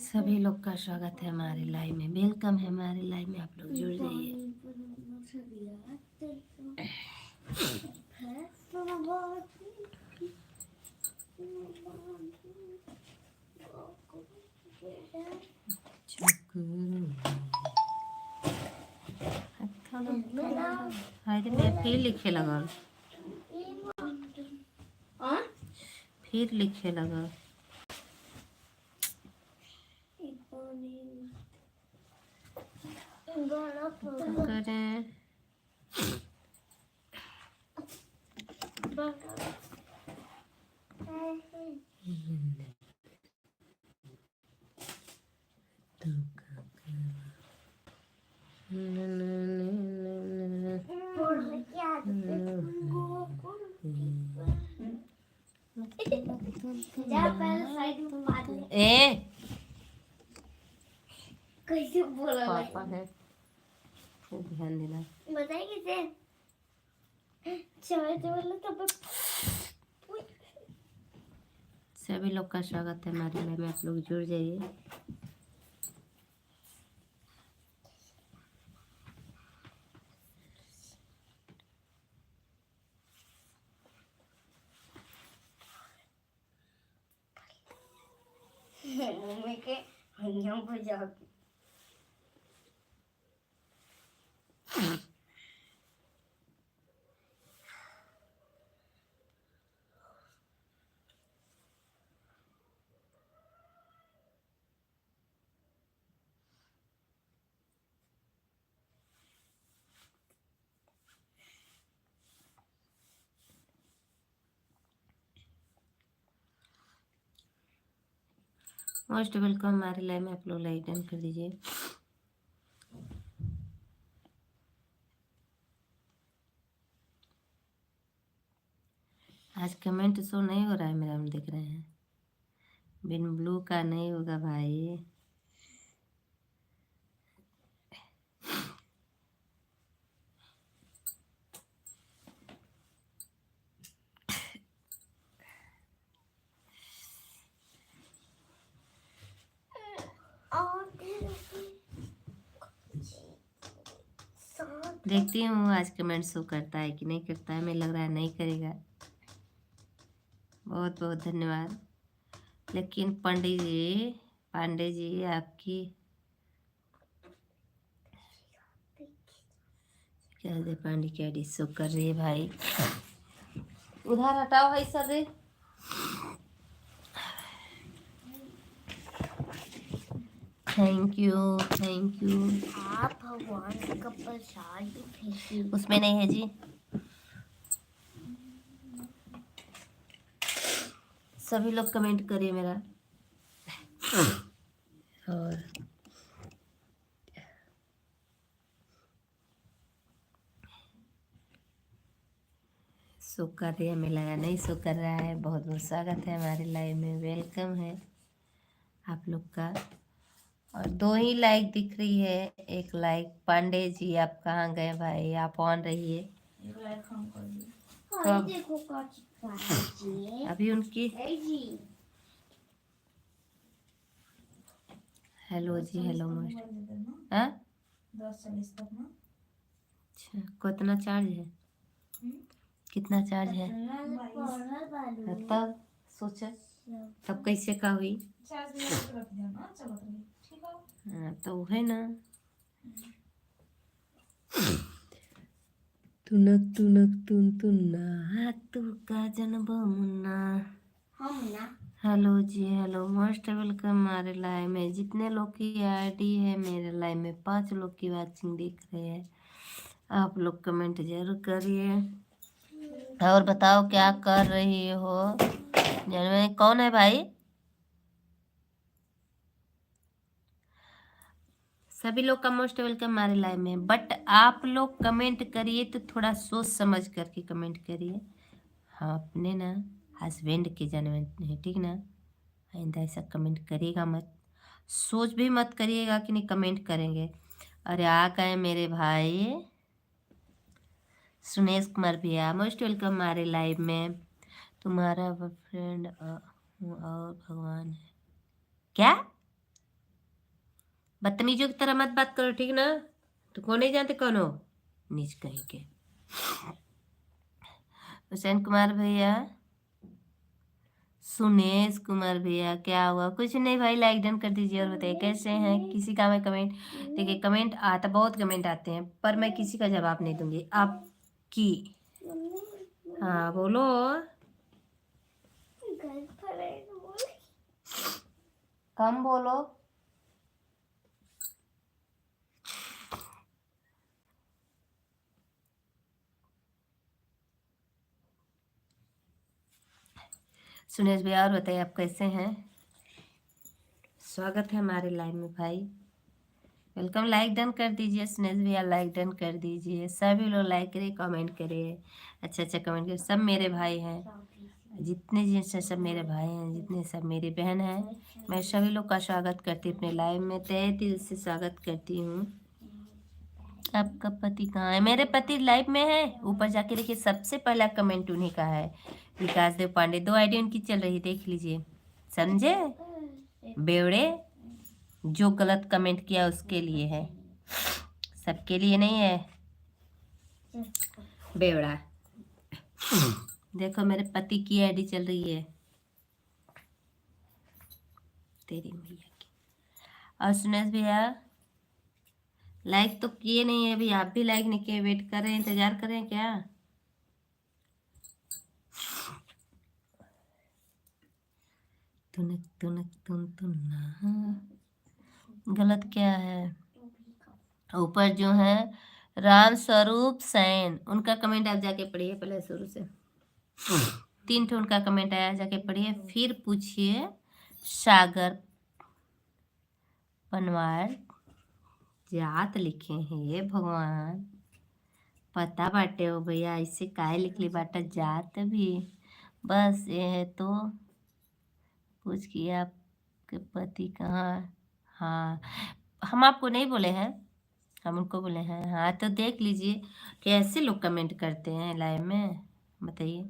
सभी लोग का स्वागत है हमारे लाइव में। वेलकम है हमारे लाइव में। आप लोग जुड़ जाइए। फिर लिखे लगा, फिर लिखे लगा। करें ए कैसे बोला पापा है, ध्यान देना। बताइए कैसे चाय तो बोला तब सभी लोग का स्वागत है हमारे लाइव में। आप लोग जुड़ जाइए। मम्मी के हंडियों पर जाके मोस्ट वेलकम हमारे लाइव में। आप लोग लाइक डन कर दीजिए। आज कमेंट शो नहीं हो रहा है मेरा, हम देख रहे हैं। बिन ब्लू का नहीं होगा भाई। देखती हूँ आज कमेंट शो करता है कि नहीं करता है। मुझे लग रहा है नहीं करेगा। बहुत बहुत धन्यवाद। लेकिन पांडे जी आपकी क्या दे, पांडे की आईडी शो कर रही है भाई। उधार हटाओ भाई सर रे। Thank you thank you. आप भगवान का प्रसाद फेंकिए। उसमें नहीं है जी। सभी लोग कमेंट करिए मेरा। और शो कर रही है, हमें लगा नहीं शो कर रहा है। बहुत बहुत स्वागत है हमारे लाइव में। वेलकम है आप लोग का। और 2 ही लाइक दिख रही है। एक लाइक पांडे जी, आप कहाँ गए भाई? आप ऑन रहिए। कब देखो जी अभी उनकी जी हेलो जी हेलो मोस्ट। हाँ 10:40 तक ना। अच्छा, कितना चार्ज है? कितना चार्ज है? तब सोचा तब कैसे का हुई? चार्ज लगा के रख दिया ना, चलत रही। ठीक है। हाँ तो है ना। तुनक तुनक तुन तुन्ना तू का जनब मुन्ना। हम ना हेलो जी हेलो, मोस्ट वेलकम हमारे लाइव में। जितने लोग की आईडी है मेरे लाइव में, 5 लोग की वाचिंग दिख रही है। आप लोग कमेंट जरूर करिए और बताओ क्या कर रही हो। जनमे कौन है भाई? सभी लोग का मोस्ट वेलकम हमारे लाइव में। बट आप लोग कमेंट करिए तो थोड़ा सोच समझ करके कमेंट करिए। हाँ अपने ना हस्बैंड के जन्म है, ठीक ना। आइंदा ऐसा कमेंट करिएगा मत। सोच भी मत करिएगा कि नहीं कमेंट करेंगे। अरे आ गए मेरे भाई सुनेश कुमार भैया, मोस्ट वेलकम हमारे लाइव में। तुम्हारा फ्रेंड और भगवान है क्या? बदतमीजों की तरह मत बात करो, ठीक ना? तो कौन नहीं जानते कौन हो, नीच कहीं के। हुसैन कुमार भैया, सुनेश कुमार भैया, क्या हुआ? कुछ नहीं भाई, लाइक डन कर दीजिए और बताइए कैसे हैं। किसी का मैं कमेंट, देखिए कमेंट आता, बहुत कमेंट आते हैं पर मैं किसी का जवाब नहीं दूंगी आपकी। हाँ बोलो। घर पर है तो बोले। कम बोलो। सुनेश भैया और बताइए आप कैसे हैं? स्वागत है हमारे लाइव में भाई, वेलकम। लाइक डन कर दीजिए सुनेश भैया, लाइक डन कर दीजिए। सभी लोग लाइक करिए, कमेंट करिए, अच्छा अच्छा कमेंट करिए। सब मेरे भाई हैं, जितने जिनसे सब मेरे भाई हैं, जितने सब मेरी बहन हैं, मैं सभी लोग का स्वागत करती हूँ अपने लाइव में, तहे दिल से स्वागत करती हूँ। आपका पति कहाँ है? मेरे पति लाइव में है, ऊपर जाके देखिए, सबसे पहला कमेंट उन्हीं का है, विकास देव पांडे। 2 आईडी उनकी चल रही, देख लीजिए, समझे बेवड़े? जो गलत कमेंट किया उसके लिए है, सबके लिए नहीं है बेवड़ा। देखो मेरे पति की आईडी चल रही है, तेरी मैया की। और सुनेश भैया लाइक तो किए नहीं है अभी, आप भी लाइक नहीं किए, वेट कर रहे हैं, इंतजार कर रहे हैं क्या? तुनक तुनक तुन तुन्ना, गलत क्या है? ऊपर जो है राम स्वरूप सैन, उनका कमेंट आप जाके पढ़िए पहले शुरू से। 3 ठो उनका कमेंट आया, जाके पढ़िए फिर पूछिए। सागर पनवार जात लिखे हैं, ये भगवान पता बाटे हो भैया, ऐसे काहे लिखली बाटा जात भी? बस ये है तो पूछ किए आपके पति कहाँ? हाँ, हम आपको नहीं बोले हैं, हम उनको बोले हैं। हाँ तो देख लीजिए कैसे लोग कमेंट करते हैं लाइव में, बताइए।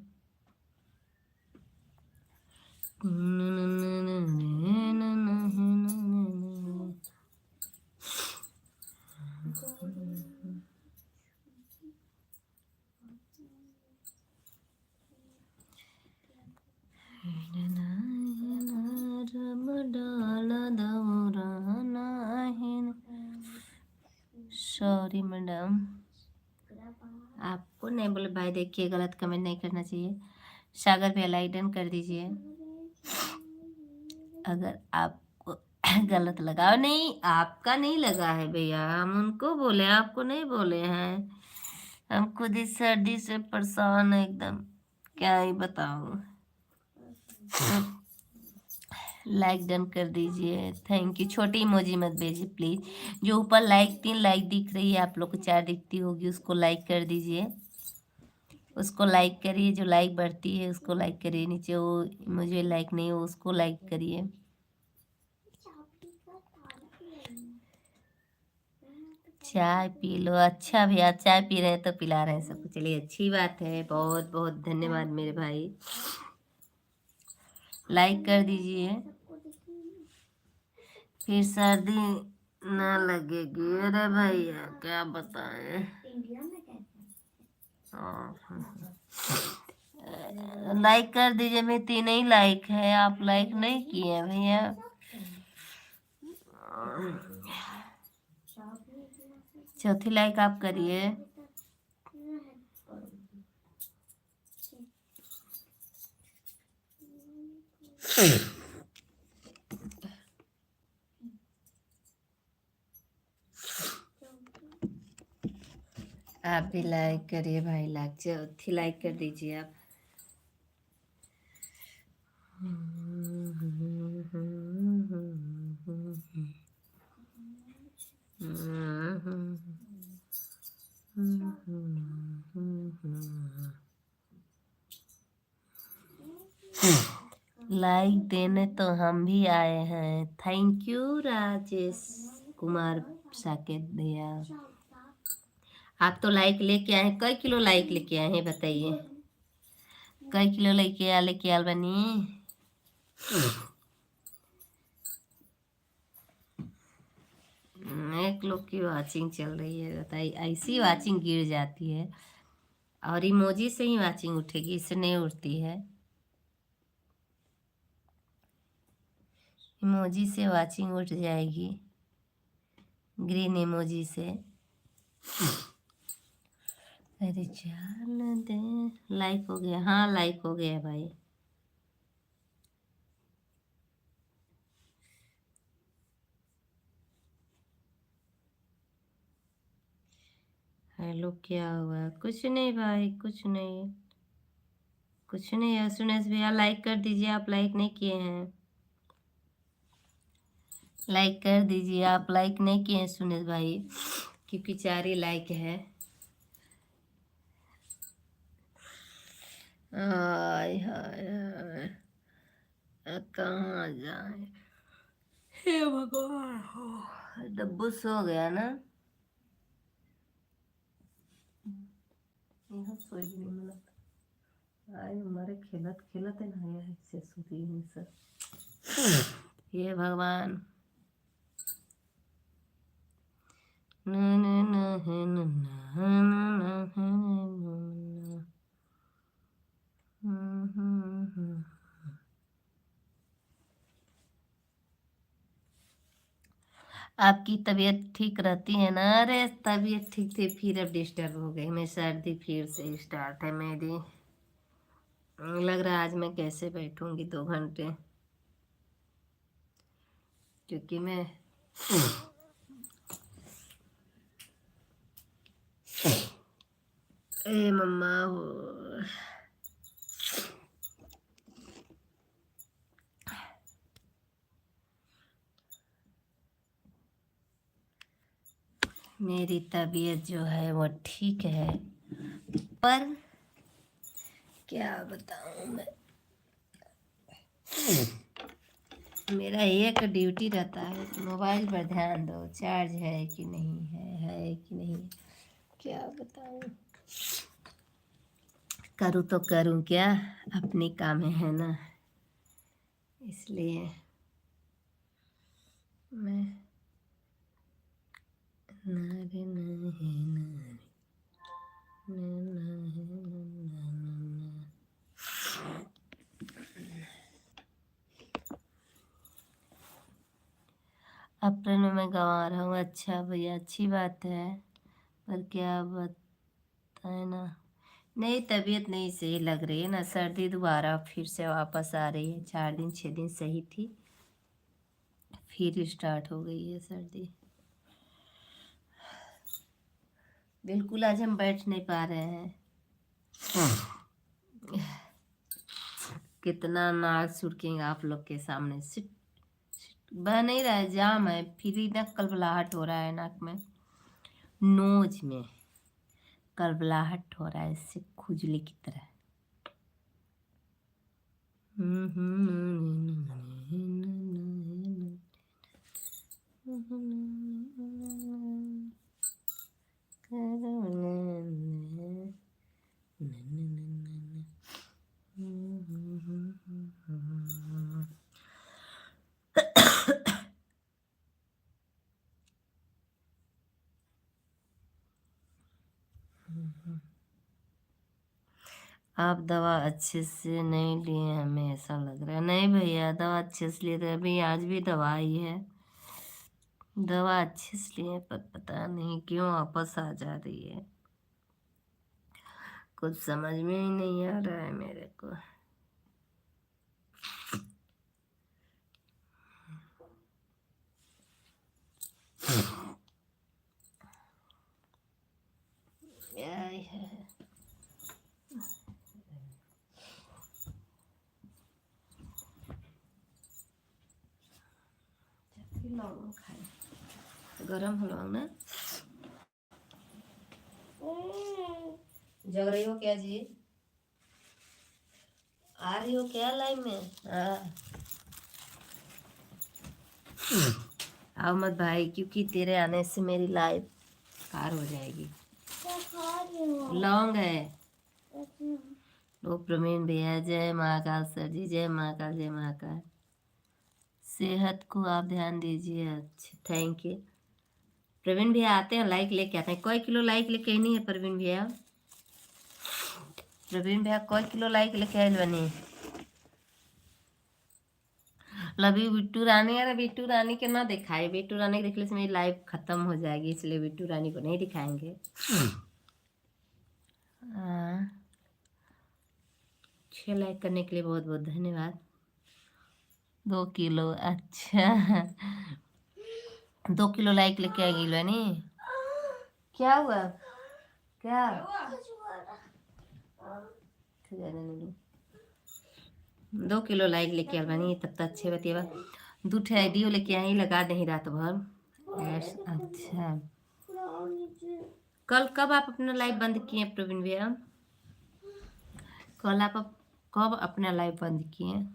सॉरी मैडम, आपको नहीं बोले भाई, देखिए गलत कमेंट नहीं करना चाहिए। सागर भैया लाइक डन कर दीजिए अगर आपको गलत लगा। नहीं आपका नहीं लगा है भैया, हम उनको बोले, आपको नहीं बोले हैं। हम खुद इस सर्दी से परेशान है एकदम, क्या ही बताऊं। लाइक डन कर दीजिए, थैंक यू। छोटी इमोजी मत भेजिए प्लीज। जो ऊपर लाइक 3 लाइक दिख रही है, आप लोग को 4 दिखती होगी, उसको लाइक कर दीजिए, उसको लाइक करिए। जो लाइक बढ़ती है उसको लाइक करिए, नीचे वो मुझे लाइक नहीं हो उसको लाइक करिए। चाय पी लो, अच्छा भैया चाय पी रहे हैं तो पिला रहे हैं सबको, चलिए अच्छी बात है, बहुत बहुत धन्यवाद मेरे भाई। लाइक कर दीजिए, फिर सर्दी ना लगेगी। अरे भैया क्या बताएं। लाइक कर दीजिए, मैं 3 ही लाइक है, आप लाइक नहीं किए भैया। चौथी लाइक आप करिए। आप भी लाइक करिए भाई, लाइक चौथी लाइक कर दीजिए आप। लाइक देने तो हम भी आए हैं, थैंक यू राजेश कुमार साकेत भैया। आप तो लाइक लेके आए, कई किलो लाइक लेके आए हैं बताइए, कई किलो लेके आल बनी? एक लोग की वाचिंग चल रही है, बताइए ऐसी वाचिंग गिर जाती है। और इमोजी से ही वाचिंग उठेगी, इससे नहीं उठती है। इमोजी से वाचिंग उठ जाएगी, ग्रीन इमोजी से। अरे चल दे, लाइक हो गया, हाँ लाइक हो गया भाई। हेलो, क्या हुआ? कुछ नहीं भाई, कुछ नहीं, कुछ नहीं है। सुनेश भैया लाइक कर दीजिए, आप लाइक नहीं किए हैं। लाइक कर दीजिए, आप लाइक नहीं किए हैं सुनेश भाई, क्योंकि 4 ही लाइक है। हाय हाय हाय, कहाँ जाए, हे भगवान। डब्बू सो गया ना? यहाँ सोई भी नहीं मिला। आज हमारे खेलत खेलत है ना, यहाँ से सोती नहीं सर। हे भगवान। न न न है न न न न है न। आपकी तबीयत ठीक रहती है ना? अरे तबीयत ठीक थी, फिर अब डिस्टर्ब हो गई। मैं सर्दी फिर से स्टार्ट है मेरी। लग रहा है आज मैं कैसे बैठूंगी 2 घंटे, क्योंकि मैं ए मम्मा हो। मेरी तबीयत जो है वो ठीक है, पर क्या बताऊं मैं। मेरा एक ड्यूटी रहता है कि मोबाइल पर ध्यान दो, चार्ज है कि नहीं है कि नहीं, क्या बताऊं। करूँ तो करूँ क्या, अपनी काम है ना, इसलिए मैं नारे नारे नारे नारे नारे। अप्रैल में मैं गंवा रहा हूँ। अच्छा भैया, अच्छी बात है, पर क्या बताए ना, नहीं तबीयत नहीं सही लग रही है ना, सर्दी दोबारा फिर से वापस आ रही है। 4 दिन 6 दिन सही थी, फिर स्टार्ट हो गई है सर्दी। बिल्कुल आज हम बैठ नहीं पा रहे हैं। कितना नाक सुड़केंगे आप लोग के सामने। सिट बह नहीं रहा है, जाम है, फिर इतना कलबलाहट हो रहा है नाक में, नोज में कलबलाहट हो रहा है, इससे खुजली की तरह। आप दवा अच्छे से नहीं लिए, हमें ऐसा लग रहा है। नहीं भैया, दवा अच्छे से लिए थे, अभी आज भी दवा आई है, दवा अच्छे से लिए, पर पता नहीं क्यों वापस आ जा रही है, कुछ समझ में ही नहीं आ रहा है मेरे को। क्या है, लौंग खाए, गरम हो लौंग ना। जग रही हो क्या जी? आ रही हो क्या लाइन में? हाँ, आओ मत भाई, क्योंकि तेरे आने से मेरी लाइफ पार हो जाएगी। लौंग है। ओ प्रवीण भैया, जय महाकाल सर जी, जय महाकाल, जय महाकाल। सेहत को आप ध्यान दीजिए। अच्छा, थैंक यू। प्रवीण भैया आते हैं लाइक लेके आते हैं। कोई किलो लाइक लेके आई नहीं है प्रवीण भैया? प्रवीण भैया कोई किलो लाइक लेके आए बनी? लवी बिट्टू रानी, अरे बिट्टू रानी के ना दिखाए, बिट्टू रानी के देखने से मेरी लाइफ खत्म हो जाएगी, इसलिए बिट्टू रानी को नहीं दिखाएंगे। 6 लाइक करने के लिए बहुत बहुत धन्यवाद। 2 किलो, अच्छा 2 किलो लाइक लेके आएगी बनी। क्या हुआ? क्या? ठीक है, 2 किलो लाइक लेके आ बनी, तब तक अच्छे बतिएगा। 2 आइडियो लेके आई, लगा नहीं रात भर। अच्छा कल कब आप अपना लाइव बंद किए प्रवीण भैया? कल आप कब अपना लाइव बंद किए?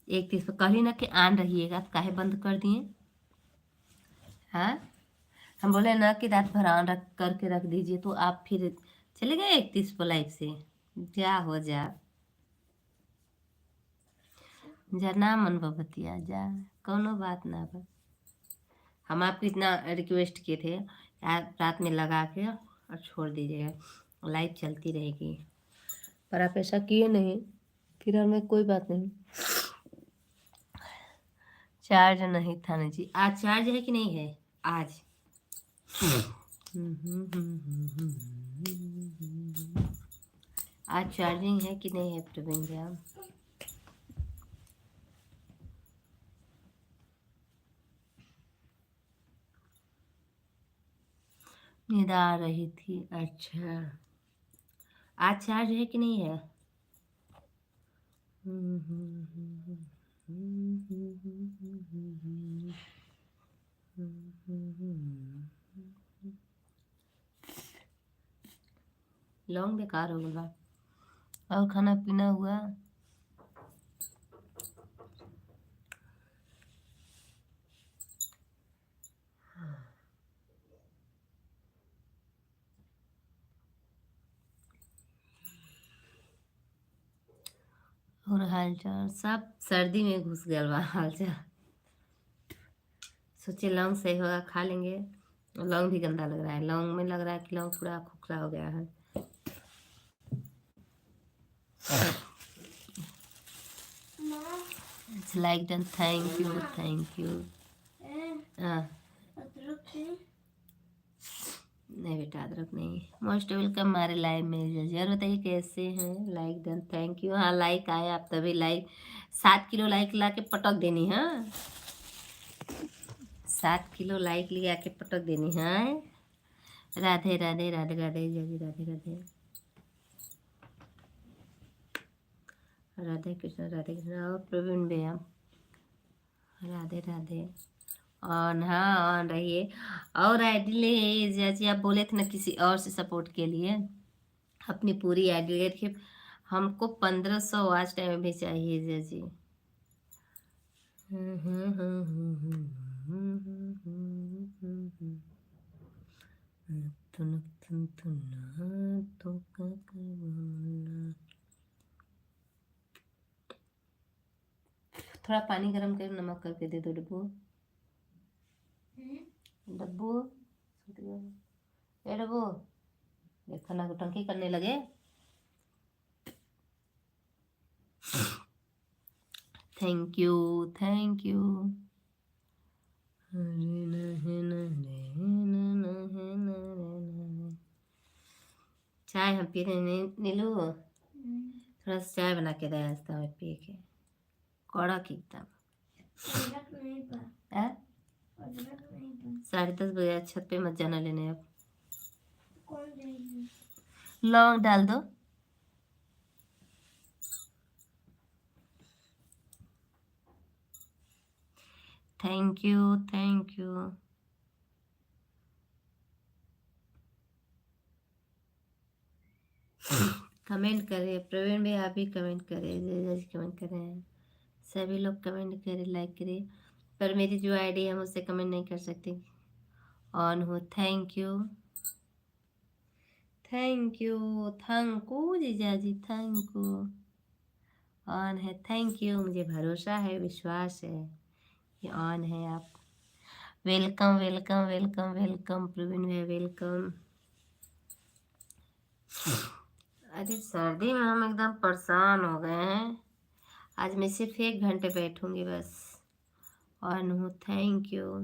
एक चीज कह रही ना कि आन रहिएगा, तो काहे बंद कर दिए? हाँ, हम बोले ना कि रात भर ऑन रख करके रख दीजिए, तो आप फिर चले गए 31 पर लाइफ से। जा हो जा, जा ना मन बतिया जा, कोनो बात ना बा। हम आपको इतना रिक्वेस्ट किए थे रात में लगा के और छोड़ दीजिएगा, लाइव चलती रहेगी, पर आप ऐसा किए नहीं। फिर हमें कोई बात नहीं। चार्ज नहीं था ना जी, आज चार्ज है कि नहीं है? आज आज चार्जिंग है कि नहीं है प्रवीण भैया? नींद आ रही थी, अच्छा आज चार्ज है कि नहीं है? लौंग बेकार हो गया। और खाना पीना हुआ? और हालचाल सब सर्दी में घुस गया बा हालचाल। सोचे लौंग सही होगा, खा लेंगे। लौंग भी गंदा लग रहा है, लौंग में लग रहा है कि लौंग पूरा खोखला हो गया है। Like done, thank you thank you. नहीं बेटा अदरक नहीं। मोस्ट वेलकम हमारे लाइव में, जरूर बताइए कैसे हैं। Like done, thank you. हाँ लाइक आए आप तभी लाइक, 7 किलो लाइक ला के पटक देनी है। 7 किलो लाइक ले आके पटक देनी है। राधे राधे राधे राधे जय राधे राधे राधे कृष्ण और प्रवीण भैया राधे राधे। ऑन, हाँ ऑन रहिए। और आईडी ले जैसे आप बोले थे ना किसी और से सपोर्ट के लिए, अपनी पूरी आईडी देखिए। हमको 1500 वॉच टाइम भी चाहिए जैसी। थोड़ा पानी गरम कर नमक करके दे दो डब्बू। डब्बू ए डब्बू, देखो ना टंकी करने लगे। Thank you thank you. चाय हम पी रहे नीलू, थोड़ा सा चाय बना के दया हमें पी के, कड़क एकदम। 10:30 बजे छत पे मत जाना लेने। अब लौंग डाल दो। Thank you thank you. Comment करें प्रवीण भाई, आप भी कमेंट करें, कमेंट करें, सभी लोग कमेंट करें, लाइक करें। पर मेरी जो आईडी है मुझसे कमेंट नहीं कर सकते। ऑन हो, थैंक यू थैंक यू जीजा जी, थैंक यू। ऑन है, थैंक यू। मुझे भरोसा है, विश्वास है कि ऑन है आप। Welcome welcome welcome welcome Praveen भैया, वेलकम। अरे सर्दी में हम एकदम परेशान हो गए हैं। आज मैं सिर्फ 1 घंटे बैठूंगी बस। ऑन हूँ, थैंक यू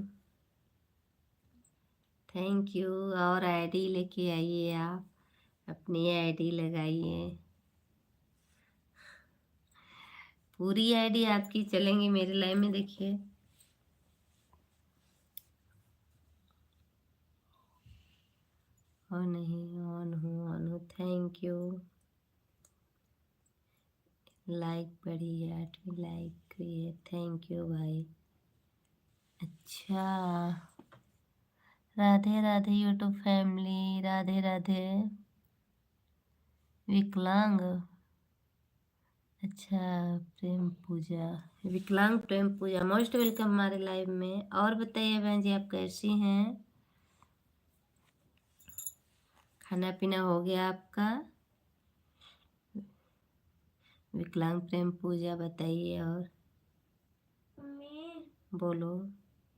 थैंक यू। और आईडी लेके आइए, आप अपनी आईडी लगाइए। पूरी आईडी आपकी चलेंगी मेरी लाइव में, देखिए। और नहीं, ऑन हूँ, थैंक यू। लाइक बढ़ी है, 8वीं लाइक हुई है, थैंक यू भाई। अच्छा, राधे राधे यूट्यूब फैमिली, राधे राधे। विकलांग, अच्छा, प्रेम पूजा, विकलांग प्रेम पूजा, मोस्ट वेलकम हमारे लाइव में। और बताइए बहन जी, आप कैसी हैं? खाना पीना हो गया आपका? विकलांग प्रेम पूजा बताइए। और मम्मी बोलो।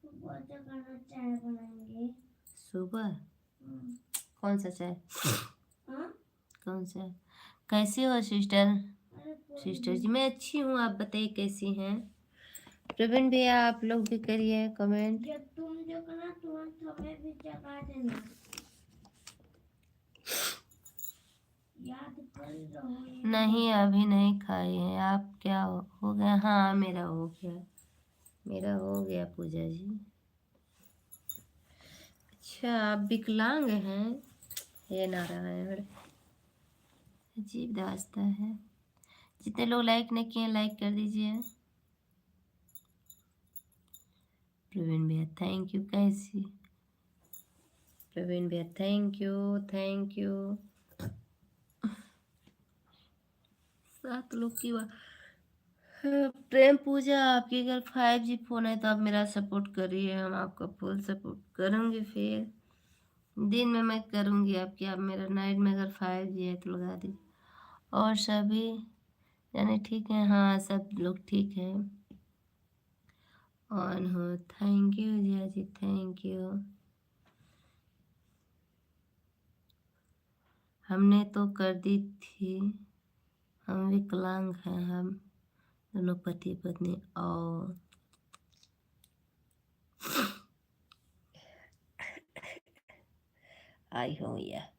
सुबह जगह चाय बनाएंगे। सुबह कौन सा चाय? हाँ? कौन सा? कैसी हो सिस्टर? अरे सिस्टर जी मैं अच्छी हूँ, आप बताइए कैसी हैं? प्रवीण भैया आप लोग भी करिए कमेंट। जब तुम जगना तुरंत हमें भी जगा देना। याद कर रहो ये। नहीं अभी नहीं खाए हैं। आप क्या हो गया? हाँ मेरा हो गया, मेरा हो गया पूजा जी। अच्छा, आप विकलांग हैं? ये नारायण, अजीब दास्ता है। जितने लोग लाइक नहीं किए लाइक कर दीजिए। प्रवीण भैया थैंक यू। कैसी? प्रवीण भैया थैंक यू थैंक यू। 7 लोग की बात। प्रेम पूजा, आपकी अगर 5G फोन है तो आप मेरा सपोर्ट करिए, हम आपका फुल सपोर्ट करूँगी। फिर दिन में मैं करूँगी आपकी, आप मेरा नाइट में अगर 5G है तो लगा दीजिए। और सभी यानी ठीक है? हाँ सब लोग ठीक है। ऑन हो, thank you Jiya ji, thank you. हमने तो कर दी थी। हम विकलांग हैं, हम दोनों पति पत्नी। और आई हूँ या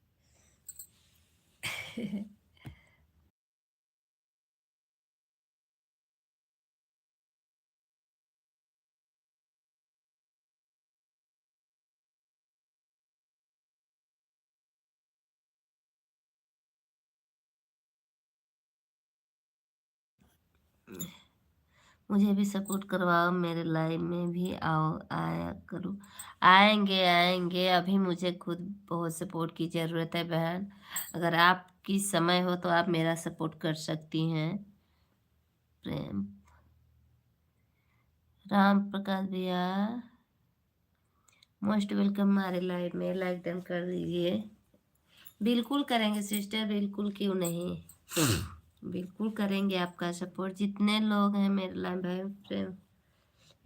मुझे भी सपोर्ट करवाओ, मेरे लाइव में भी आओ, आया करो। आएंगे आएंगे, अभी मुझे खुद बहुत सपोर्ट की ज़रूरत है बहन। अगर आपकी समय हो तो आप मेरा सपोर्ट कर सकती हैं। प्रेम राम प्रकाश भैया मोस्ट वेलकम हमारे लाइव में, लाइक डन कर दीजिए। बिल्कुल करेंगे सिस्टर, बिल्कुल क्यों नहीं, बिल्कुल करेंगे आपका सपोर्ट। जितने लोग हैं मेरे लाइव में, प्रेम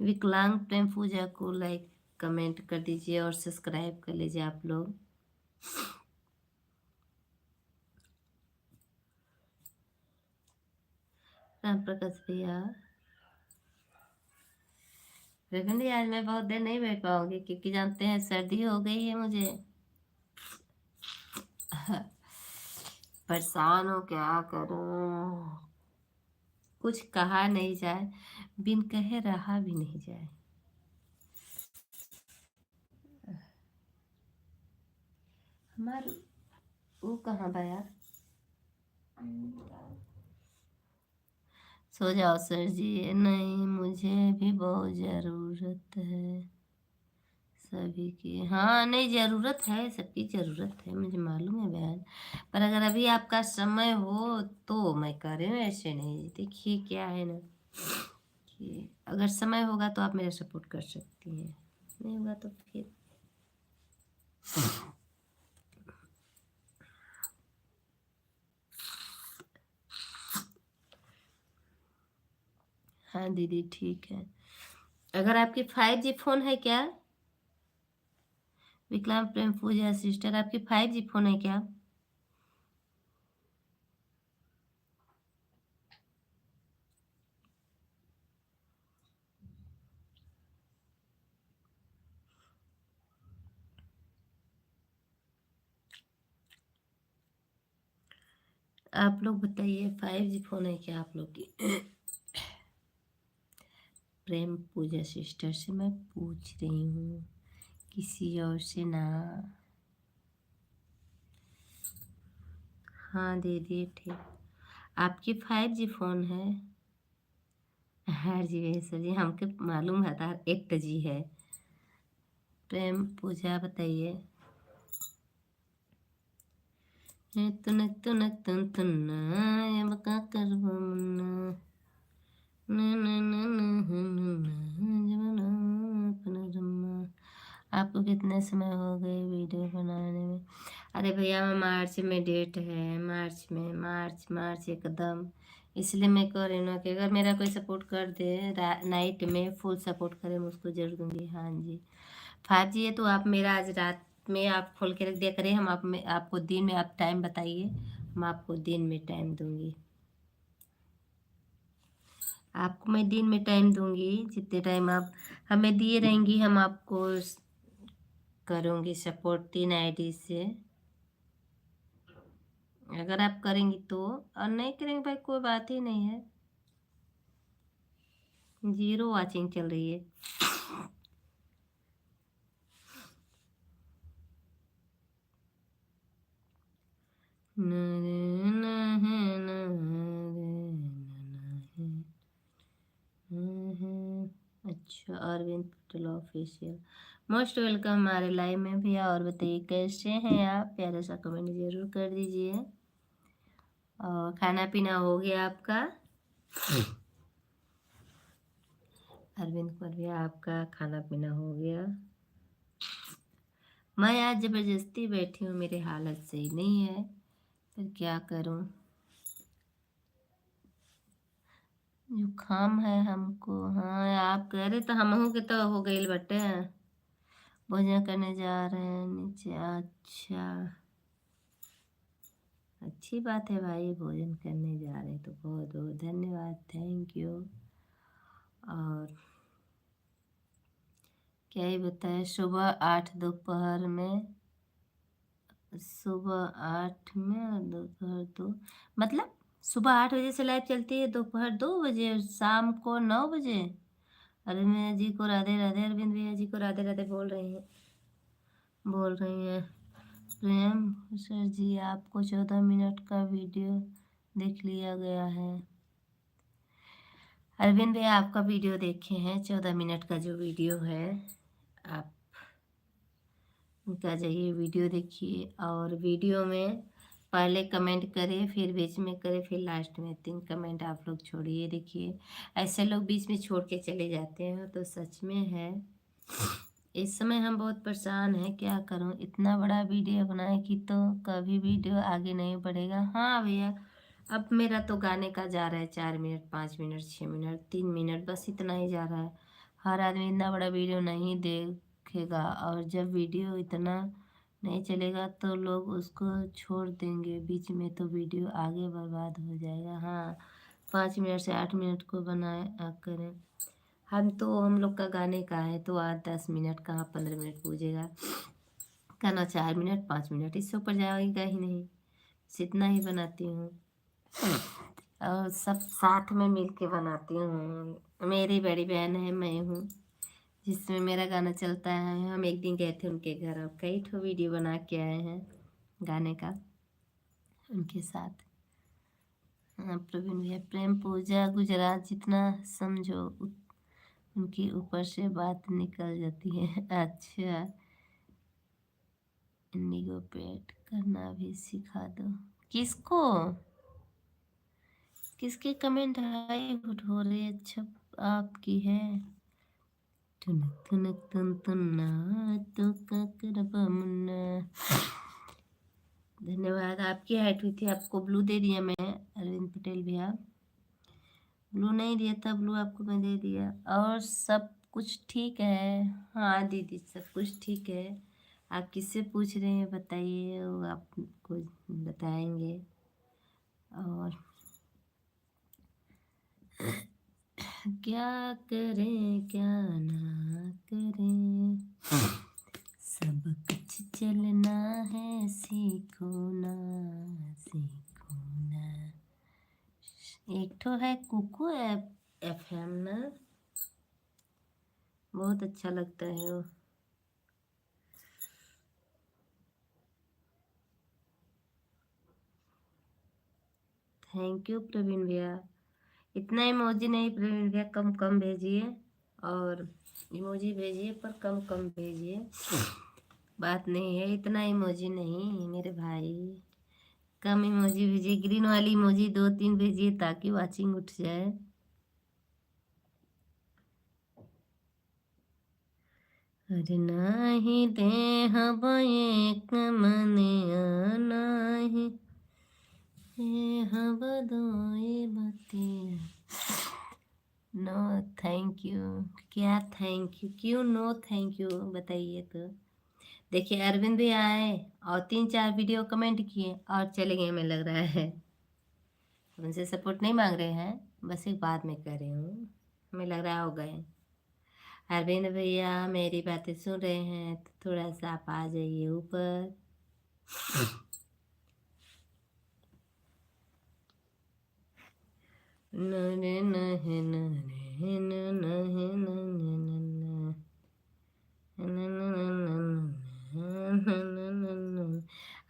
विकलांग प्रेम पूजा को लाइक कमेंट कर दीजिए और सब्सक्राइब कर लीजिए आप लोग। राम प्रकाश भैया, देखिए आज मैं बहुत देर नहीं बैठ पाऊंगी क्योंकि जानते हैं सर्दी हो गई है मुझे। परेशान हो, क्या करूं, कुछ कहा नहीं जाए, बिन कहे रहा भी नहीं जाए। हमार वो कहाँ बा यार? सो जाओ सर जी। नहीं मुझे भी बहुत ज़रूरत है सभी की। हाँ नहीं, ज़रूरत है, सबकी ज़रूरत है, मुझे मालूम है बहन। पर अगर अभी आपका समय हो तो मैं कर रही हूँ, ऐसे नहीं। देखिए क्या है ना कि अगर समय होगा तो आप मेरा सपोर्ट कर सकती हैं, नहीं होगा तो फिर हाँ दीदी ठीक है। अगर आपकी 5G फ़ोन है क्या? विकलांग प्रेम पूजा सिस्टर, आपकी 5G फ़ोन है क्या? आप लोग बताइए 5G फ़ोन है क्या आप लोग की? प्रेम पूजा सिस्टर से मैं पूछ रही हूँ, किसी और से ना। हाँ दीदी ठीक। आपकी 5G फ़ोन है? हाँ जी वैसे जी हमको मालूम है था 8G है। प्रेम पूजा बताइए। तुनक तुनक तुन तुन्ना ये बका कर मुन्ना आपको कितने समय हो गए वीडियो बनाने में? अरे भैया मैं मार्च में डेट है, मार्च में, मार्च मार्च एकदम, इसलिए मैं कह रही हूँ ना कि अगर मेरा कोई सपोर्ट कर दे नाइट में फुल सपोर्ट करे मैं उसको जरूर दूंगी। हाँ जी 5G है तो आप मेरा आज रात में आप खोल के रख दिया करें, हम आप में आपको दिन में आप टाइम बताइए, हम आपको दिन में टाइम दूंगी। आपको मैं दिन में टाइम दूंगी, जितने टाइम आप हमें दिए रहेंगी हम आपको करूँगी सपोर्ट 3 ID से। अगर आप करेंगी तो, और नहीं करेंगे भाई कोई बात ही नहीं है। 0 वॉचिंग चल रही है। अच्छा Arvind Patel official, most welcome हमारे लाइव में भैया। और बताइए कैसे हैं आप, प्यारा सा कमेंट जरूर कर दीजिए। और खाना पीना हो गया आपका? अरविंद कुमार भैया आपका खाना पीना हो गया? मैं आज जबरदस्ती बैठी हूँ, मेरी हालत सही नहीं है, फिर क्या करूँ, जुकाम है हमको। हाँ आप कह रहे तो हम के तो हो गई बटे, भोजन करने जा रहे हैं नीचे। अच्छा अच्छी बात है भाई, भोजन करने जा रहे हैं तो बहुत बहुत धन्यवाद, थैंक यू। और क्या ही बताए, सुबह 8 दोपहर में, सुबह 8 में और दोपहर 2, मतलब सुबह 8 बजे से लाइव चलती है, दोपहर 2 बजे और शाम को 9 बजे। अरविंद भैया जी को राधे राधे, अरविंद भैया जी को राधे राधे बोल रही हैं, बोल रही हैं। प्रेम सर जी आपको 14 मिनट का वीडियो देख लिया गया है। अरविंद भैया आपका वीडियो देखे हैं, 14 मिनट का जो वीडियो है, आप उनका जाइए वीडियो देखिए। और वीडियो में पहले कमेंट करें, फिर बीच में करें, फिर लास्ट में 3 कमेंट आप लोग छोड़िए। देखिए ऐसे लोग बीच में छोड़ के चले जाते हैं तो सच में है इस समय हम बहुत परेशान हैं, क्या करूं, इतना बड़ा वीडियो बनाए कि तो कभी वीडियो आगे नहीं बढ़ेगा। हाँ भैया अब मेरा तो गाने का जा रहा है 4 मिनट, 5 मिनट, 6 मिनट, 3 मिनट, बस इतना ही जा रहा है। हर आदमी इतना बड़ा वीडियो नहीं देखेगा, और जब वीडियो इतना नहीं चलेगा तो लोग उसको छोड़ देंगे बीच में, तो वीडियो आगे बर्बाद हो जाएगा। हाँ 5 मिनट से 8 मिनट को बनाए करें। हम लोग का गाने का है तो 8-10 मिनट कहाँ 15 मिनट पूजेगा, गाना 4 मिनट 5 मिनट, इससे ऊपर जाएगा ही नहीं, बस इतना ही बनाती हूँ। और सब साथ में मिल के बनाती हूँ, मेरी बड़ी बहन है, मैं हूँ, जिसमें मेरा गाना चलता है। हम एक दिन गए थे उनके घर और कई ठो वीडियो बना के आए हैं गाने का उनके साथ। हाँ प्रवीण भैया, प्रेम पूजा गुजरात जितना समझो उनकी ऊपर से बात निकल जाती है। अच्छा इंडिगो पेट करना भी सिखा दो। किसको, किसके कमेंट हाई हो रहे? अच्छा आपकी है। तुनक तुनक तुन तुन्ना तो काकर मुन्ना, धन्यवाद। आपकी हाइट हुई थी, आपको ब्लू दे दिया मैं अरविंद पटेल भैया। ब्लू नहीं दिया था, ब्लू आपको मैं दे दिया। और सब कुछ ठीक है? हाँ दीदी सब कुछ ठीक है। आप किससे पूछ रहे हैं बताइए, वो आपको बताएंगे। और क्या करें क्या ना करें, सब कुछ चलना है, सीखो ना सीखो ना। एक तो है कुकू एफएम ना, बहुत अच्छा लगता है वो। थैंक यू प्रवीण भैया। इतना इमोजी नहीं प्रवीण भैया, कम कम भेजिए। और इमोजी भेजिए पर कम कम भेजिए, बात नहीं है, इतना इमोजी नहीं मेरे भाई। कम इमोजी भेजिए, ग्रीन वाली इमोजी 2-3 भेजिए ताकि वाचिंग उठ जाए। अरे नाही देह एक मने नाही देह बदोए बतिया। No thank you. क्या थैंक यू, क्यों नो थैंक यू बताइए तो। देखिए अरविंद भी आए और 3-4 वीडियो कमेंट किए और चले गए, हमें लग रहा है उनसे सपोर्ट नहीं मांग रहे हैं, बस एक बात मैं कर रही हूँ, हमें लग रहा है हो गए। अरविंद भैया मेरी बातें सुन रहे हैं तो थोड़ा सा आप आ जाइए ऊपर।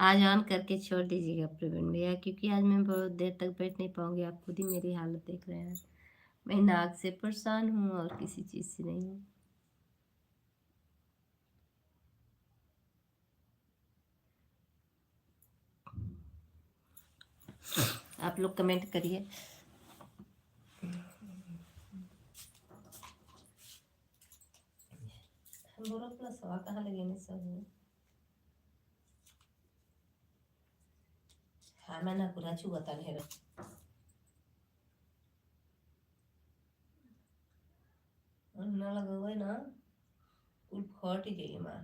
आज ऑन करके छोड़ दीजिएगा प्रवीण भैया, क्योंकि आज मैं बहुत देर तक बैठ नहीं पाऊंगी। आप खुद ही मेरी हालत देख रहे हैं, मैं नाक से परेशान हूँ और किसी चीज़ से नहीं हूँ। आप लोग कमेंट करिए। हम दोनों अपना सवा कहाँ लगेंगे सब। हाँ मैं ना पूरा छुआ था ढेर ना लगा हुआ है ना, कुल फट ही जाइए माँ।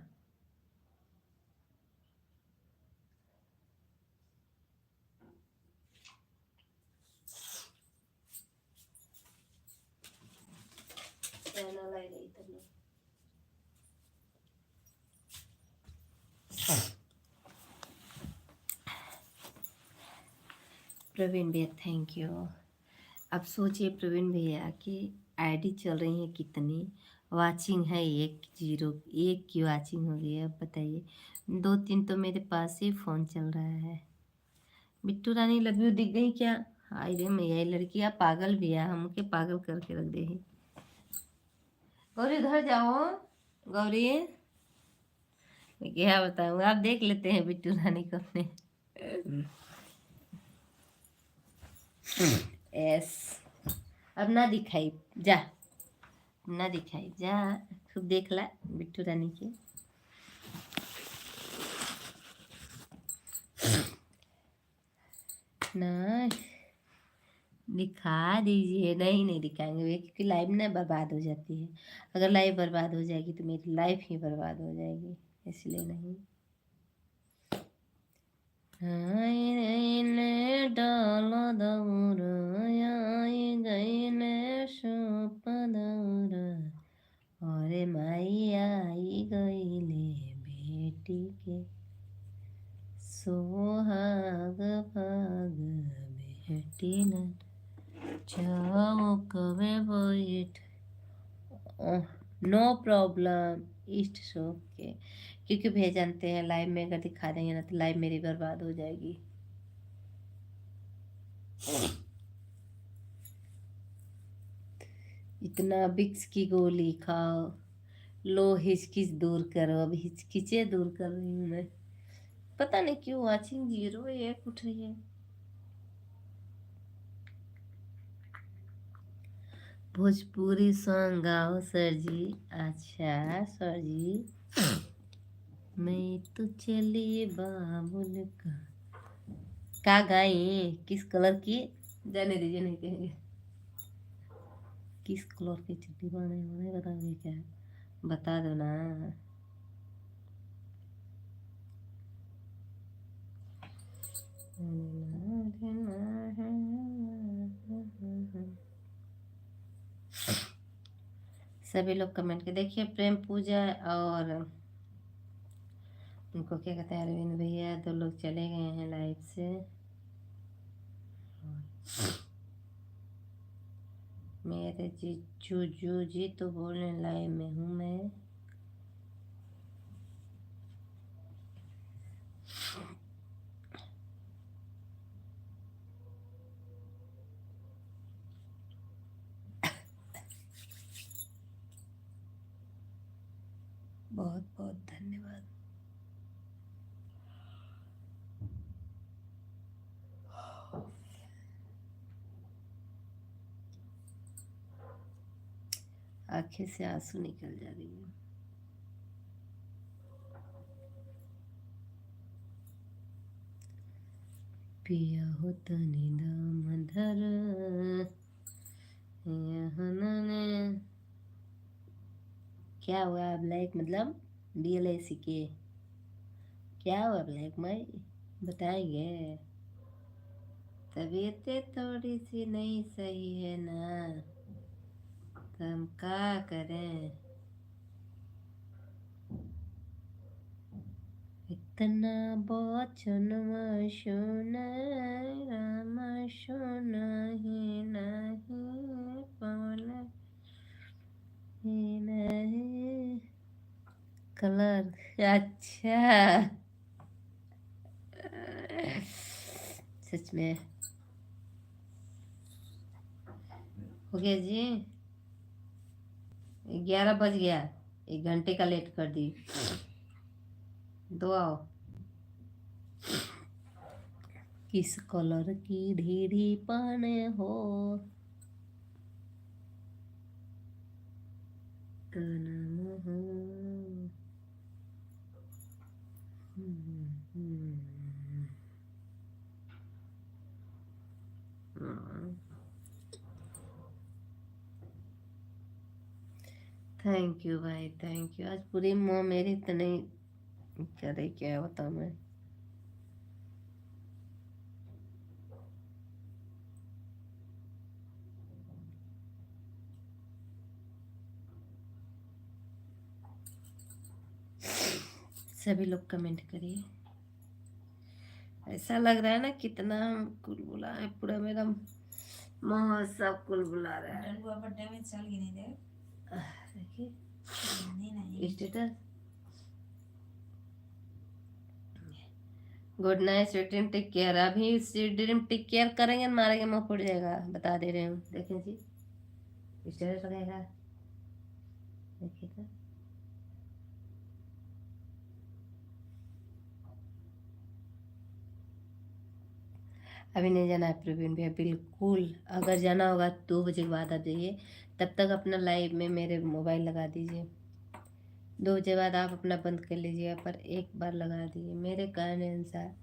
ना लाई रही तब ना। प्रवीण भैया थैंक यू। अब सोचिए प्रवीण भैया की आईडी चल रही है कितनी, वाचिंग है 1 की वाचिंग हो गई है। अब बताइए 2-3 तो मेरे पास ही फ़ोन चल रहा है। बिट्टू रानी लव यू दिख गई क्या? हाय रे मैया, ये लड़कियाँ पागल भी है, हमके पागल करके रख दे है। गौरी घर जाओ, गौरी मैं क्या बताऊँ, आप देख लेते हैं बिट्टू रानी को अपने। यस, अब ना दिखाई जा, ना दिखाई जा, खूब देख ला बिट्टू रानी के। ना दिखा दीजिए, नहीं नहीं दिखाएंगे भैया, क्योंकि लाइफ ना बर्बाद हो जाती है। अगर लाइफ बर्बाद हो जाएगी तो मेरी लाइफ ही बर्बाद हो जाएगी, इसलिए नहीं। डालो दौर आई गई ने सोप दौर, अरे माई आई गई ले बेटी के सोहाग भाग बेटी न जाओ कवे बैठ। नो प्रॉब्लम, इस्ट शो के, क्योंकि भैया जानते हैं लाइव में अगर दिखा देंगे ना तो लाइव मेरी बर्बाद हो जाएगी। इतना विक्स की गोली खाओ, लो हिचकिच दूर करो। अब हिचकिचे दूर कर रही हूँ मैं, पता नहीं क्यों वाचिंग 0-1 उठ रही है। भोजपुरी सॉन्ग गाओ सर जी। अच्छा सर जी, मैं तो चली बाबुल का गाई, किस कलर की जाने दीजिए, नहीं कहेंगे। किस कलर की चड्डी पहने मुझे बताओगे क्या? बता दो ना। सभी लोग कमेंट के देखिए। प्रेम पूजा और उनको क्या कहते हैं, अरविंद भैया, दो लोग चले गए हैं लाइव से। मेरे जीजू जी तो बोले लाइव में हूँ मैं। बहुत बहुत धन्यवाद। आंखें से आंसू निकल जा रही है। पिया हो तनी दाम धर यहाँ क्या हुआ ब्लैक, मतलब DLAC के क्या हुआ ब्लैक में बताएंगे? तबीयत थोड़ी सी नहीं सही है ना, तो हम क्या करें? इतना बचनमा सोना रामा सोना ही नहीं पाना ही नहीं। कलर अच्छा, सच में हो गया जी। 11 बज गया, 1 घंटे का लेट कर दी। दो आओ। किस कलर की ढीढ़ी पहने हो? तो नाम हो। थैंक यू भाई, थैंक यू। आज पूरी मुँह मेरी तो नहीं करे, क्या बताऊँ मैं। सभी लोग कमेंट करिए। ऐसा लग रहा है ना कितना हम कुल बुला है, पूरा मेरा मुँह सब कुल बुला रहा है। डंडुआ बर्थडे में चल गिनी दे देखिए नहीं status. Good night sweet dream, take care. अभी स्वीट ड्रीम टेक केयर करेंगे, मारेंगे मुँह फूट जाएगा, बता दे रहे हूँ। देखें जी स्टेटस लगेगा, देखिए तो। अभी नहीं जाना है प्रवीण भैया, बिल्कुल। अगर जाना होगा 2 बजे के बाद आ जाइए। तब तक अपना लाइव में मेरे मोबाइल लगा दीजिए। 2 बजे बाद आप अपना बंद कर लीजिएगा, पर एक बार लगा दीजिए मेरे कहने अनुसार।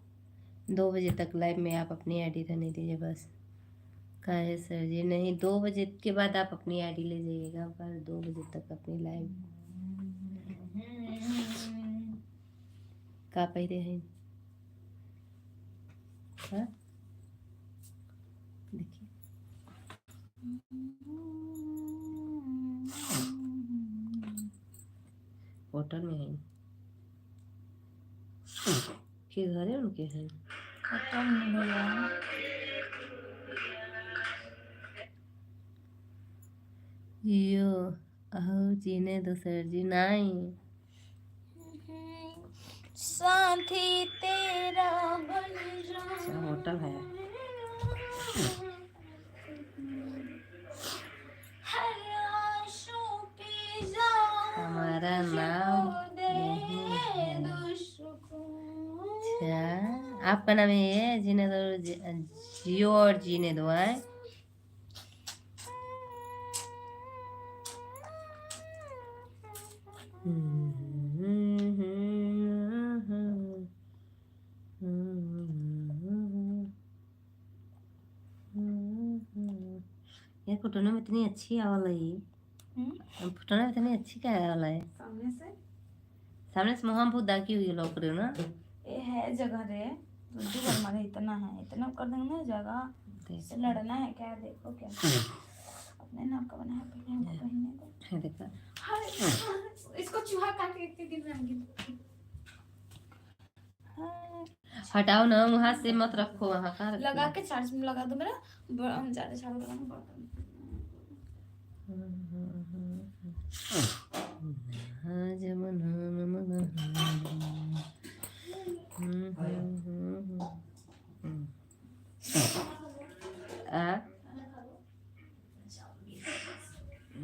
2 बजे तक लाइव में आप अपनी आईडी रहने दीजिए बस। कहा है सर जी, नहीं 2 बजे के बाद आप अपनी आईडी ले जाइएगा, पर 2 बजे तक अपनी लाइव का पहले हैं। हाँ देखिए होटल में है कि घर है उनके हैं। खत्म नहीं हुआ। यो आओ जीने दो सर जी, नहीं साथी तेरा बन अच्छा होटल है। हमारा नाम नहीं है। अच्छा आपका नाम ये है? जीने दो, जियो और जीने दो है। ये कुछ फोटो में इतनी अच्छी आवल है ये। फोटो में इतनी अच्छी क्या आवल है? सामने से मोहम बहुत दागी हुई लोग रहे हो ना। ये है जगह रे दूध भर मारे इतना है इतना कर देंगे ना जगह से लड़ना है क्या देखो क्या अपने नाम का बना है पहले हमको पहनने दो देखा हाय इसको चूहा काट के एक दिन में आएंगे हटाओ ना वहां से मत रखो वहां का लगा के चार्ज में लगा दो मेरा ज्यादा झाड़ू लगाना पड़ता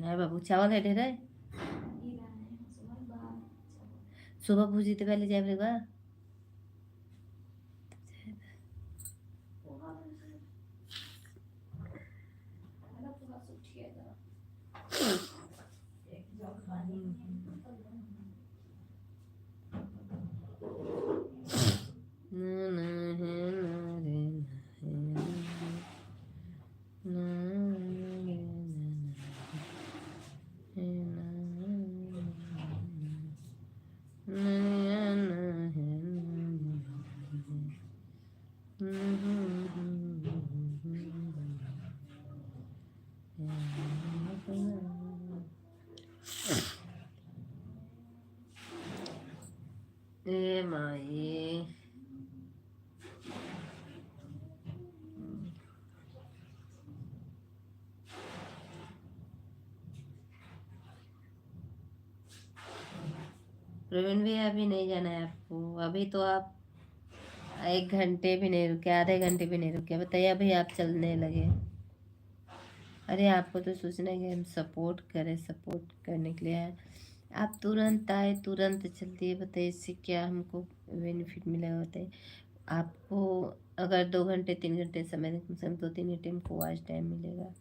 नहीं बाबू चावल है ढेर सुबह भूजी तो पहले जाए बा ए माई प्रवीण भी अभी नहीं जाना है आपको अभी तो आप 1 घंटे भी नहीं रुके आधे घंटे भी नहीं रुके बताइए अभी आप चलने लगे। अरे आपको तो सोचना है कि हम सपोर्ट करें सपोर्ट करने के लिए आए आप तुरंत आए तुरंत चल दिए बताइए इससे क्या हमको बेनिफिट मिलेगा बताइए आपको अगर 2 घंटे 3 घंटे समय कम से कम 2-3 घंटे हमको वॉच टाइम मिलेगा।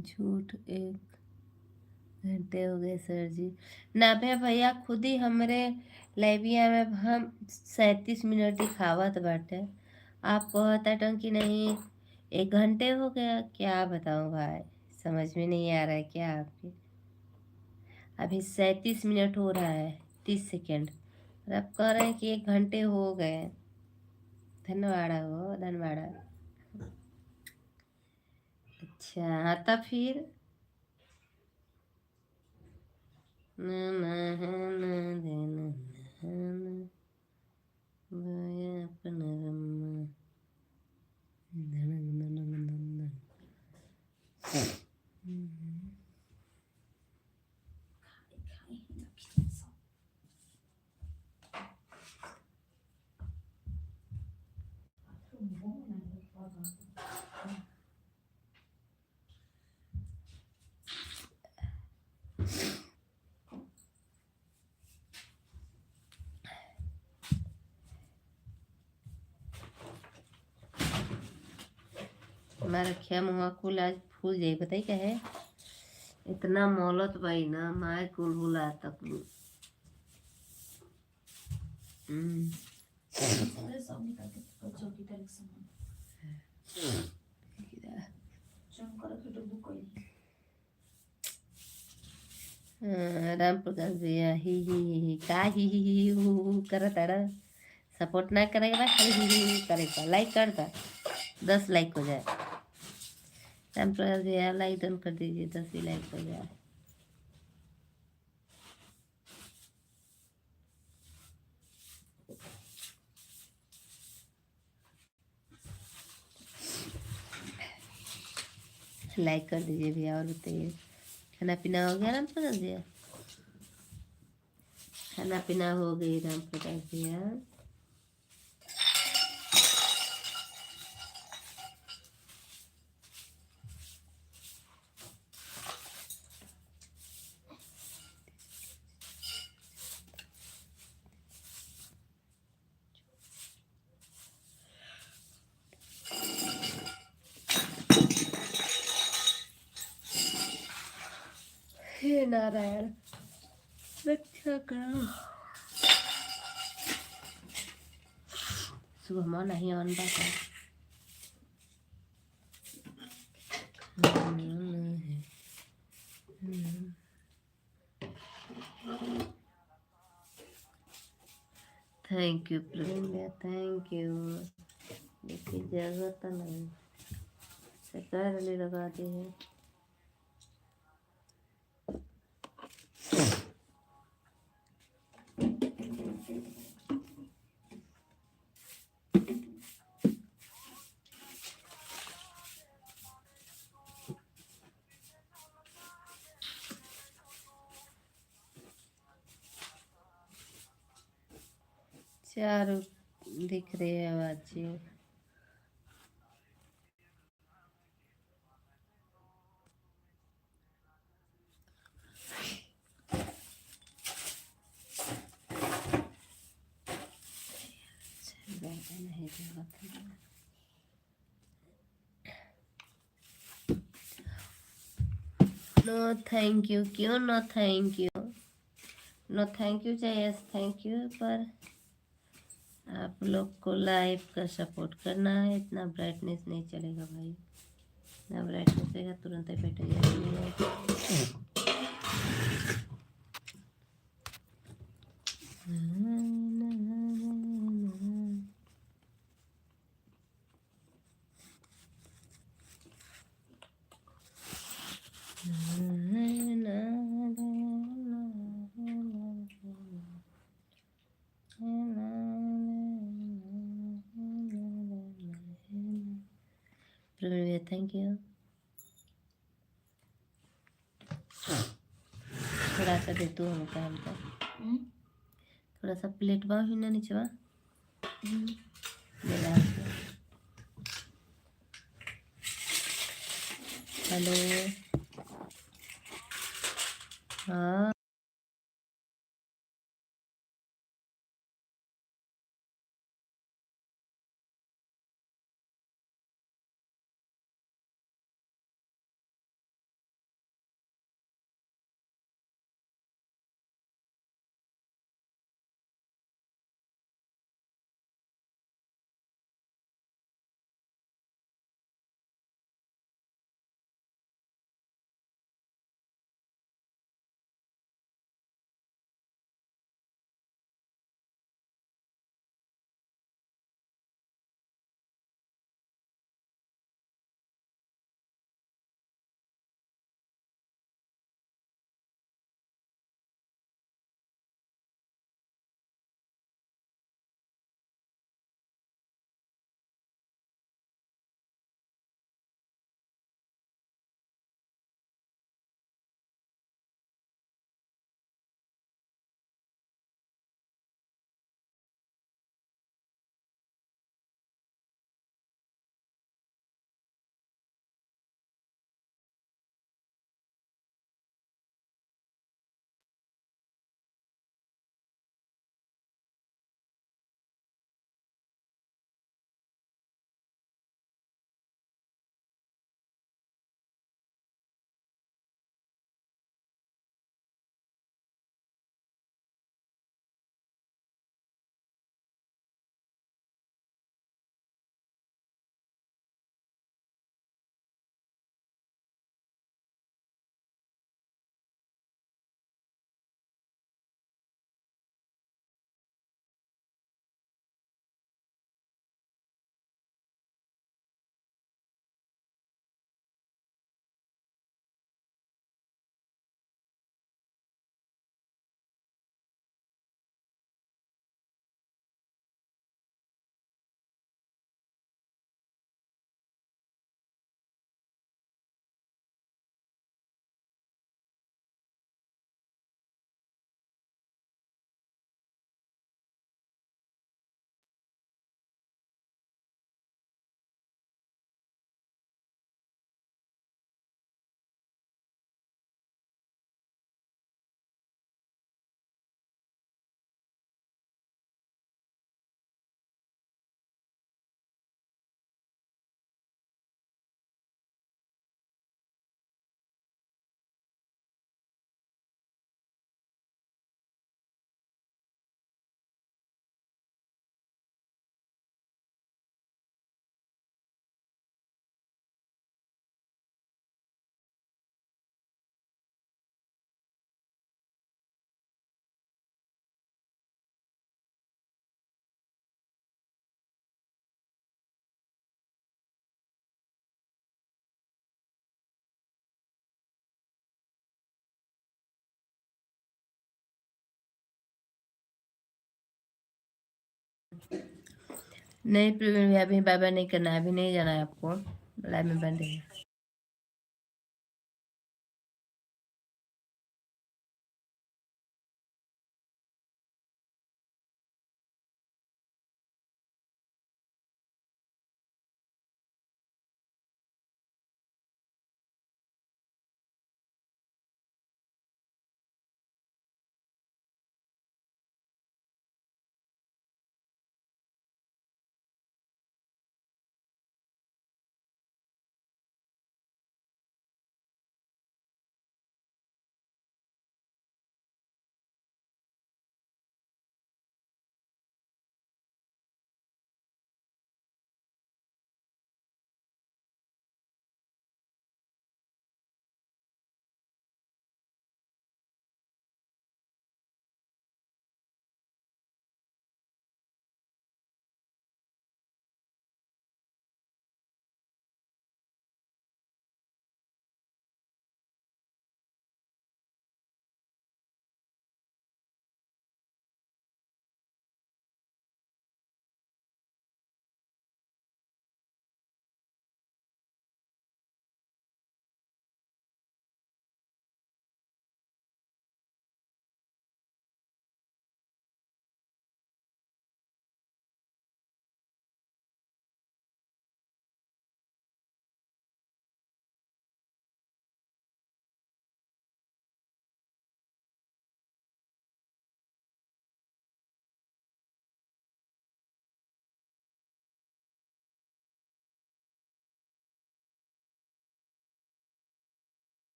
झूठ 1 घंटे हो गए सर जी ना भैया खुद ही हमरे लाइबिया में हम 37 मिनट दिखावत बाटे आप कहता टंकी नहीं 1 घंटे हो गया क्या बताऊं भाई समझ में नहीं आ रहा है क्या आपके अभी 37 मिनट हो रहा है 30 सेकेंड और आप कह रहे हैं कि 1 घंटे हो गए धन्यवाद हो धन्यवाद। अच्छा हाँ तब फिर हमारा क्या मुँह कुल आज फूल जाए बताई क्या है इतना मोलत भाई ना माए कुल बुला तक सब निकाल के बच्चों की तरह सामान चमकर के डब्बू कोई राम प्रकाश भैया ही का ही हु करत अड़ा सपोर्ट ना करेगा बस ही करेगा लाइक कर दा 10 लाइक हो जाए राम प्रकाश भैया लाइक डन कर दीजिए 10 ही लाइक हो जाए। लाइक कर दीजिए भैया और बताइए खाना पीना हो गया राम प्रकाश भैया खाना पीना हो गई राम प्रकाश भैया हे नारायण रक्षा करो। सुबह माँ नहीं ऑन बात है। थैंक यू प्रवीण भैया, थैंक यू। देखिए जरूरत नहीं सरकार ने लगा दी है। चारों दिख रही है आवाज़ें। नहीं जरूरत है। नो थैंक यू, क्यों no thank you? No thank you चाहिए, यस थैंक यू। पर आप लोग को लाइव का सपोर्ट करना है। इतना ब्राइटनेस नहीं चलेगा भाई, इतना ब्राइटनेस रहेगा तुरंत ही बैठ प्रवीण भैया थैंक यू। थोड़ा सा दे दो हमका हमका, थोड़ा सा प्लेट बाव ही ना नीचवा मिला के। हेलो हाँ नहीं प्रवीण भैया, अभी बाय बाय नहीं करना है, अभी नहीं जाना है आपको, लाइव में बंद है।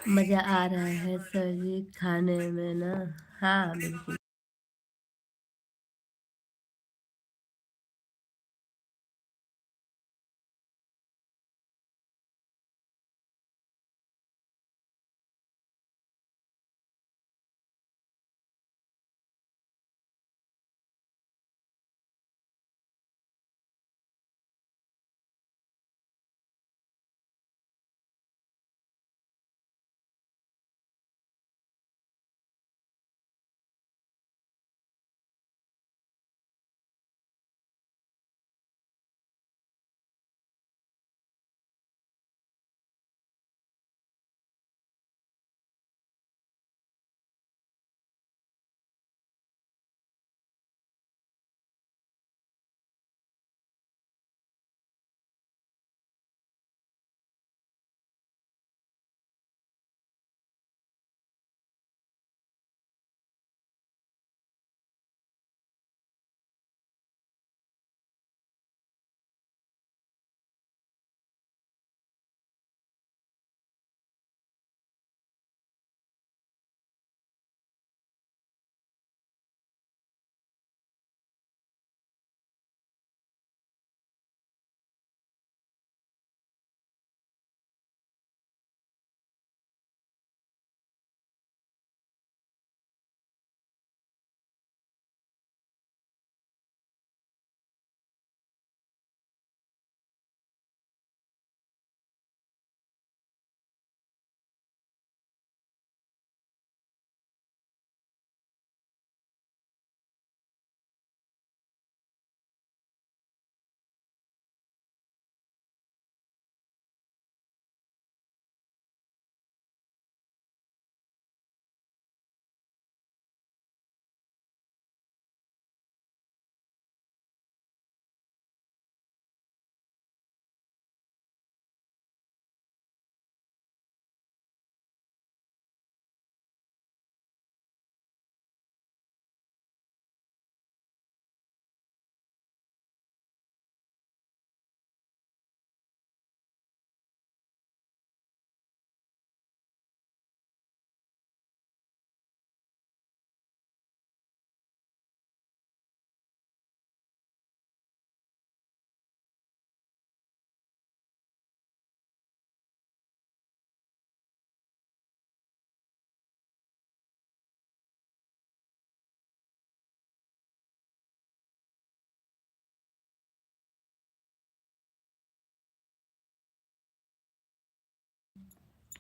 मज़ा आ रहा है सर जी खाने में ना। हाँ बिल्कुल।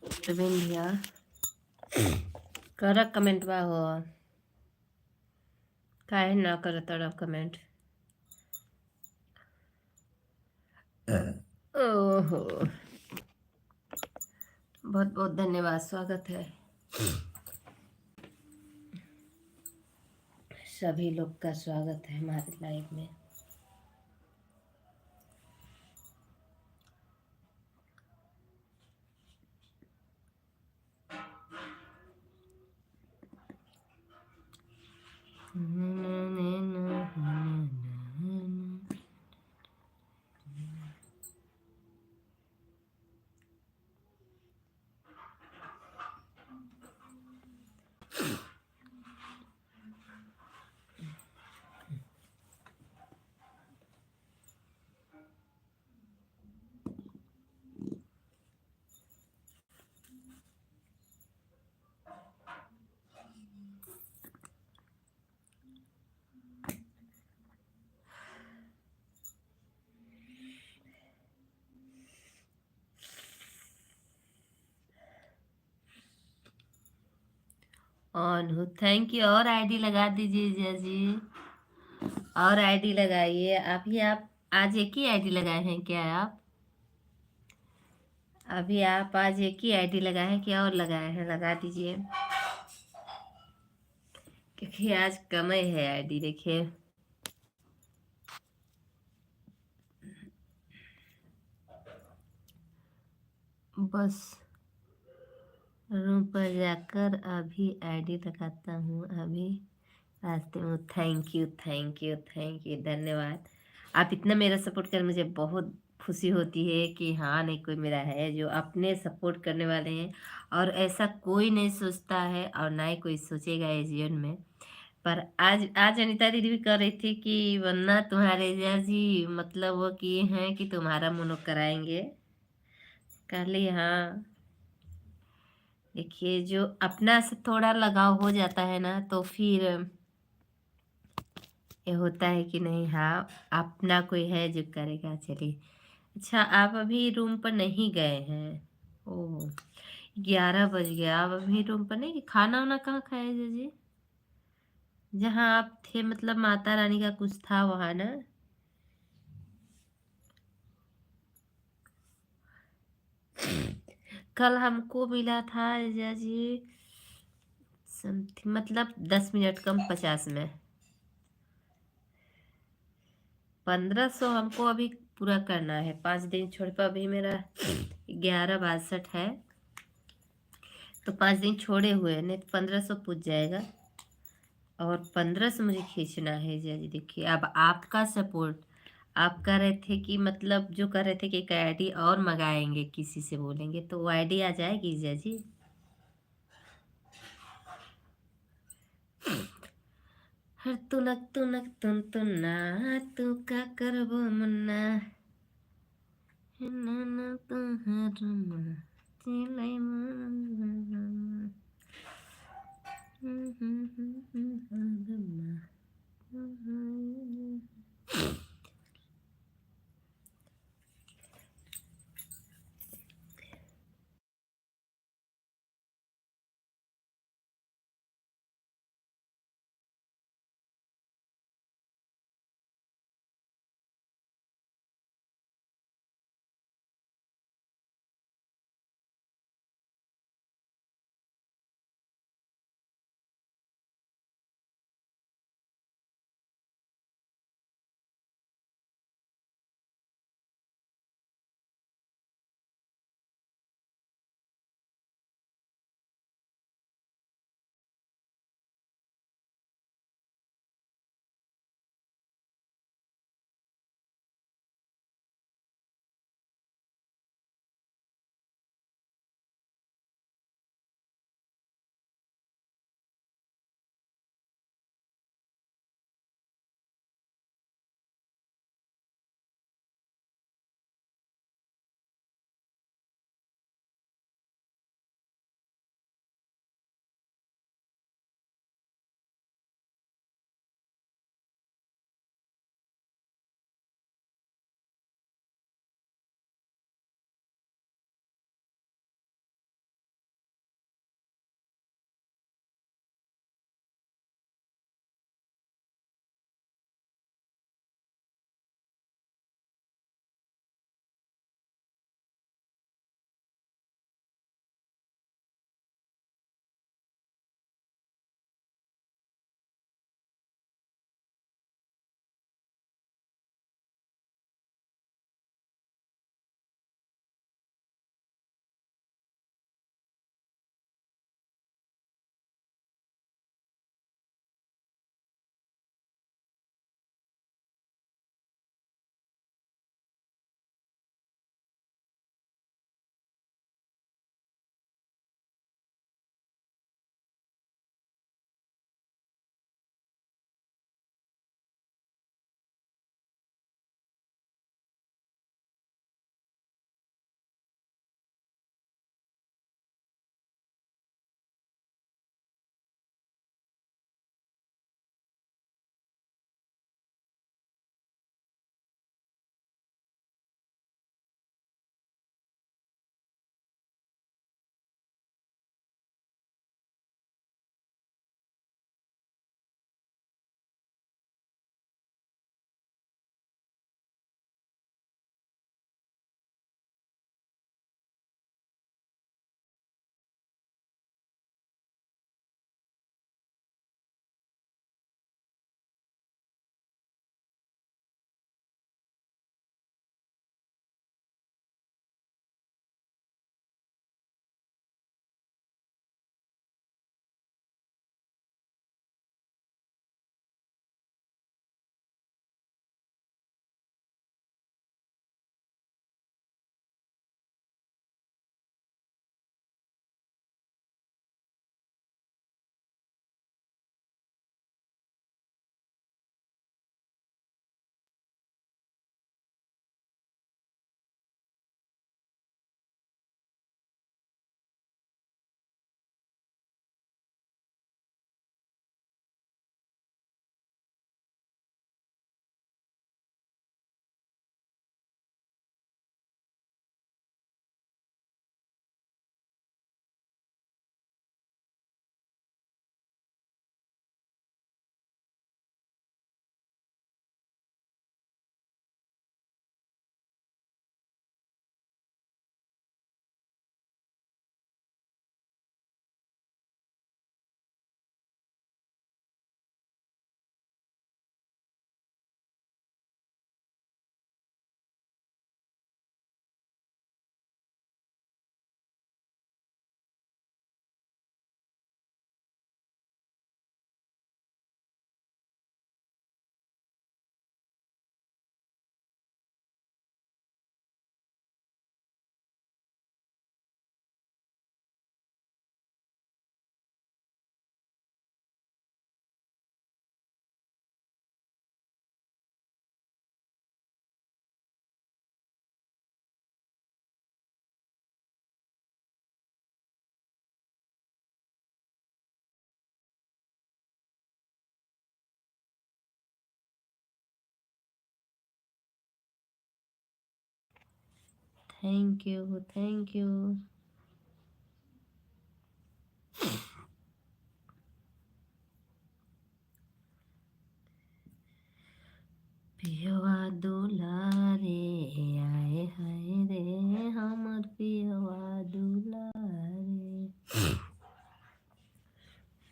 प्रवीण भैया कर कमेंट बा हो, काहे ना कर तड़ा कमेंट। ओहो, बहुत बहुत धन्यवाद, स्वागत है सभी लोग का, स्वागत है हमारे लाइव में। ऑन हो, थैंक यू। और आईडी लगा दीजिए जिया जी, और आईडी लगाइए। आप आज एक ही आईडी लगाए हैं क्या आप? अभी आप आज एक ही आईडी लगाए हैं क्या और लगाए हैं? लगा दीजिए, क्योंकि आज कम ही है आईडी। देखिए बस रूम पर जाकर अभी आईडी लगाता हूँ, अभी रास्ते में। Thank you thank you thank you, धन्यवाद। आप इतना मेरा सपोर्ट कर, मुझे बहुत खुशी होती है कि हाँ, नहीं कोई मेरा है जो अपने सपोर्ट करने वाले हैं। और ऐसा कोई नहीं सोचता है और ना ही कोई सोचेगा इस जीवन में। पर आज आज अनीता दीदी भी कर रही थी कि वरना तुम्हारे जीजा जी मतलब वो किए हैं कि तुम्हारा मुनो कराएंगे। कर ली, हाँ। देखिए जो अपना से थोड़ा लगाव हो जाता है ना, तो फिर ये होता है कि नहीं, हाँ अपना कोई है जो करेगा। चलिए, अच्छा आप अभी रूम पर नहीं गए हैं? ओह, 11 बज गया, आप अभी रूम पर नहीं? खाना वाना कहाँ खाए जी? जहाँ आप थे, मतलब माता रानी का कुछ था वहाँ ना? कल हमको मिला था जीजा जी समथिंग, मतलब 10 मिनट कम 50 में 1500 हमको अभी पूरा करना है। 5 दिन छोड़ पर, अभी मेरा 11:62 है, तो 5 दिन छोड़े हुए, नहीं तो 1500 पूछ जाएगा। और 1500 मुझे खींचना है जीजा जी। देखिए अब आपका सपोर्ट, आप कह रहे थे कि मतलब जो कह रहे थे कि एक आईडी और मंगाएंगे, किसी से बोलेंगे तो वो आईडी आ जाएगी जीजा जी। हर तुनक तुनक तुन तुन्ना, तू का करबो मुन्ना, नाना तुहर मा, चिलै मा, थैंक यू थैंक यू। पियवा दुलारे आए हाय रे हमर पियवा दुलारे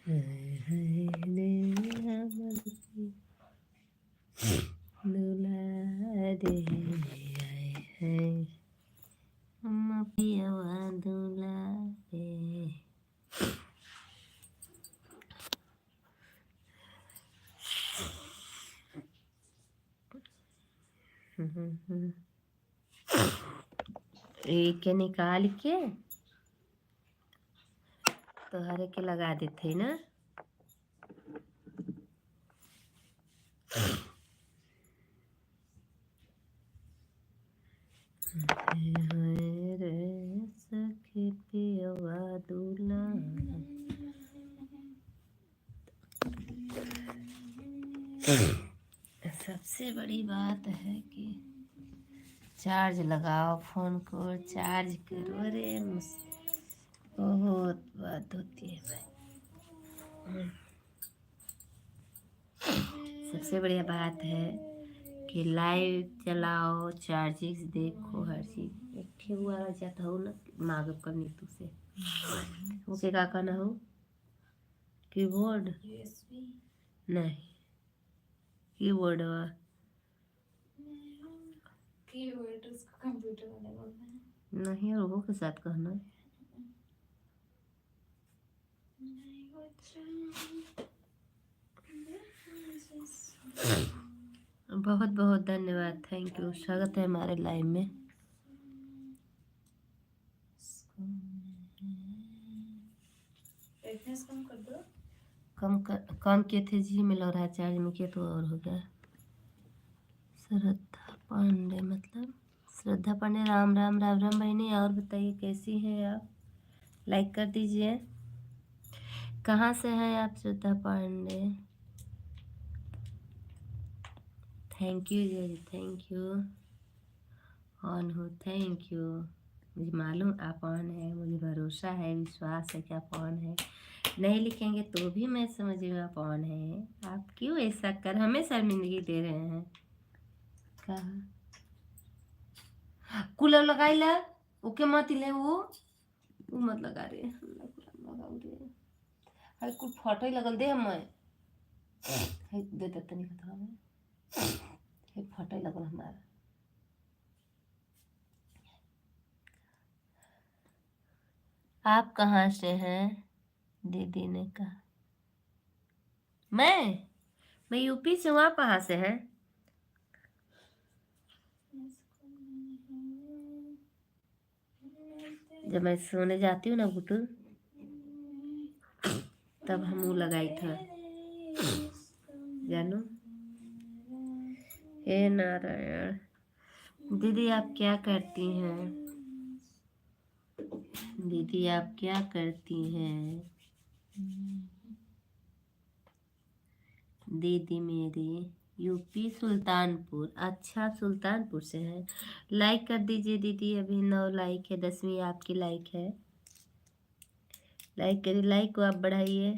हाय हाय रे हमर दुलारे आए हाय हमर पियवा दुलारे। एक के निकाल के तोहरे के लगा देते ना। हाय रे सखी पियवा दुलारे। सबसे बड़ी बात है कि चार्ज लगाओ फोन को, चार्ज करो। अरे बहुत बात होती है भाई। सबसे बढ़िया बात है कि लाइव चलाओ, चार्जिंग देखो, हर चीज एक हुआ जाता हो ना मांग करनी तुसे ओके का कहना हो। कीबोर्ड नहीं, कीबोर्ड उसको कंप्यूटर वाले बोलते हैं। नहीं, और वो के साथ कहना। बहुत बहुत धन्यवाद, थैंक यू, स्वागत है हमारे लाइव में। ब्राइटनेस कम कर दो। कम किए थे जी, मिला रहा चार्ज में किया तो और हो गया। श्रद्धा पांडे मतलब श्रद्धा पांडे, राम राम राम राम बहनी। और बताइए कैसी हैं आप, लाइक कर दीजिए। कहाँ से हैं आप श्रद्धा पांडे? थैंक यू जी, थैंक यू। ऑन हो, थैंक यू। मुझे मालूम आप ऑन है, मुझे भरोसा है, विश्वास है कि आप ऑन है। नहीं लिखेंगे तो भी मैं समझूंगा आप ऑन है। आप क्यों ऐसा कर हमें शर्मिंदगी दे रहे हैं? कहा कूलर लगाई ला ओके मत ले, वो मत लगा रहे लगाऊ रे। हाय कुछ फटई लगल दे मैं हाय दे दे तनी खतरा में हाय फटई लगल हमारा। आप कहाँ से हैं? दीदी ने कहा मैं यूपी से हूँ। आप कहाँ से हैं? जब मैं सोने जाती हूँ ना बुटू, तब हम वो लगाई था जानू। हे नारायण। दीदी आप क्या करती हैं? दीदी आप क्या करती हैं? दीदी मेरी यूपी सुल्तानपुर। अच्छा सुल्तानपुर से है। लाइक कर दीजिए दीदी, अभी 9 लाइक है, 10वीं आपकी लाइक है। लाइक करिए, लाइक को आप बढ़ाइए।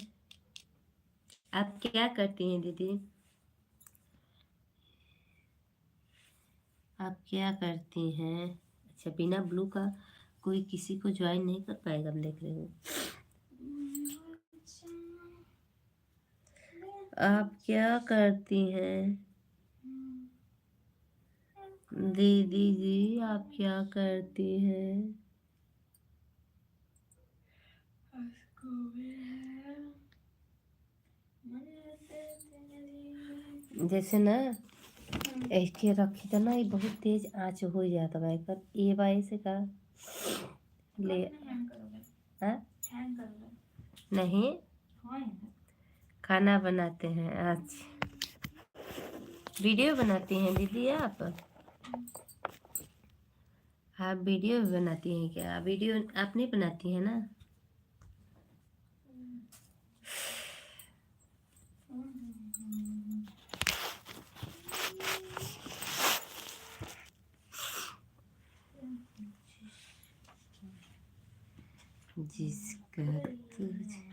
आप क्या करती हैं दीदी? आप क्या करती हैं? अच्छा बिना ब्लू का कोई किसी को ज्वाइन नहीं कर पाएगा, हम देख रहे हो। आप क्या करती हैं दीदी जी? आप क्या करती हैं? जैसे ना ऐसे रखी था ना, ये बहुत तेज आंच हो जाता है पर ये बाई से का ले हाँ? नहीं खाना बनाते हैं आज। वीडियो बनाती हैं दीदी आप? आप वीडियो भी बनाती हैं क्या? वीडियो आप नहीं बनाती हैं ना? जिसका तुझे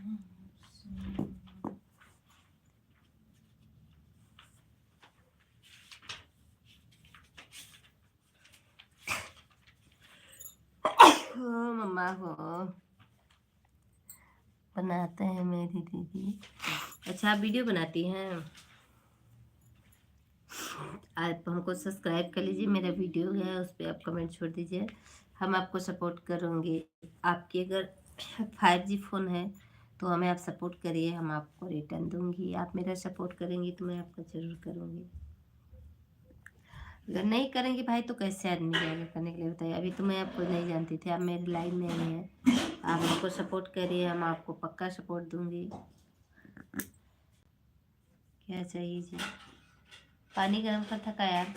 हो मम्मा हो बनाते हैं मेरी दीदी। अच्छा आप वीडियो बनाती हैं? आप हमको सब्सक्राइब कर लीजिए, मेरा वीडियो है उस पर आप कमेंट छोड़ दीजिए, हम आपको सपोर्ट करेंगे। आपकी अगर 5G फ़ोन है तो हमें आप सपोर्ट करिए, हम आपको रिटर्न दूंगी। आप मेरा सपोर्ट करेंगी तो मैं आपका ज़रूर करूँगी। अगर नहीं करेंगे भाई तो कैसे आदमी जाएगा करने के लिए, बताइए। अभी तो मैं आपको नहीं जानती थी, आप मेरी लाइन में नहीं हैं। आप हमको सपोर्ट करिए, हम आपको पक्का सपोर्ट दूंगी। क्या चाहिए जी? पानी गर्म कर था का यार?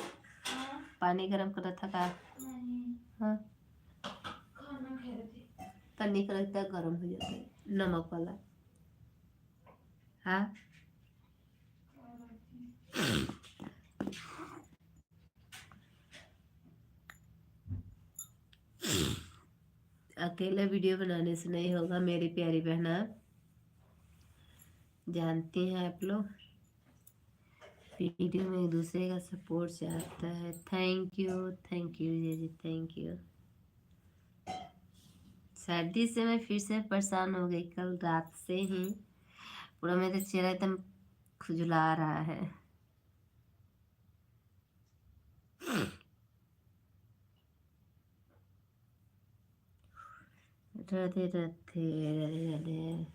पानी गर्म कर था का? हाँ खाना खा रहे थे। पानी का लगता है गर्म हो जाता है नमक वाला। हाँ अकेले वीडियो बनाने से नहीं होगा मेरी प्यारी बहना, जानती हैं आप लोग। वीडियो में एक दूसरे का सपोर्ट चाहता है। थैंक यू जी, थैंक यू। सर्दी से मैं फिर से परेशान हो गई, कल रात से ही पूरा मेरा चेहरा एकदम खुजला रहा है। राधे राधे राधे राधे।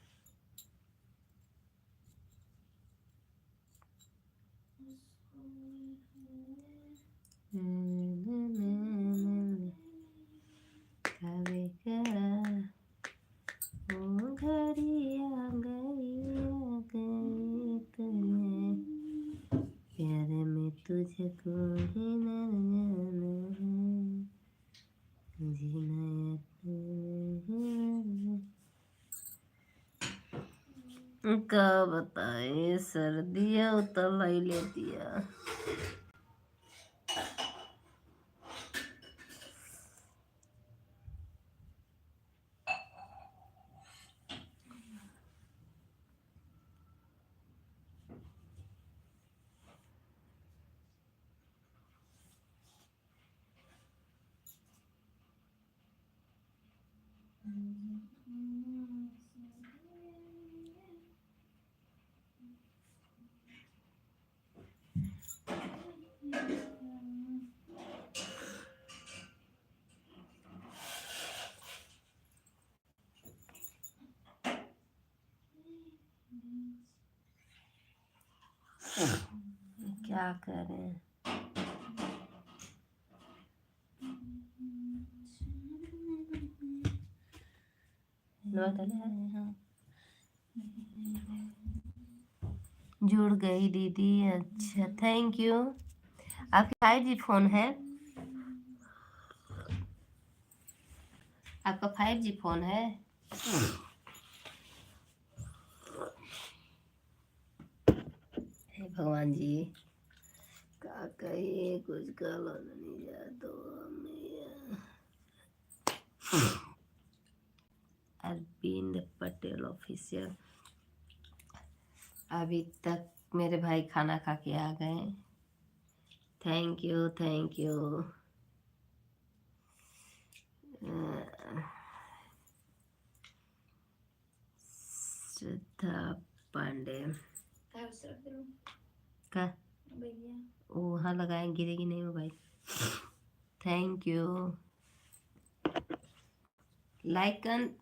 कभी करा वो घड़ी आ गई तूने प्यार में तुझको ही जीना क्या बताए, सर्दियाँ उतर ही लेती है। क्या करें, जुड़ गई दीदी। अच्छा थैंक यू। आपका 5G फोन है? आपका 5G फोन है? हे भगवान जी, का कहिए कुछ गलो नहीं जा तो अरविंद पटेल ऑफिशियल। अभी तक मेरे भाई खाना खा के आ गए। Thank you thank you. Shraddha Pandey का भैया वहाँ लगाए, गिरेगी नहीं मोबाइल। Thank you. लाइक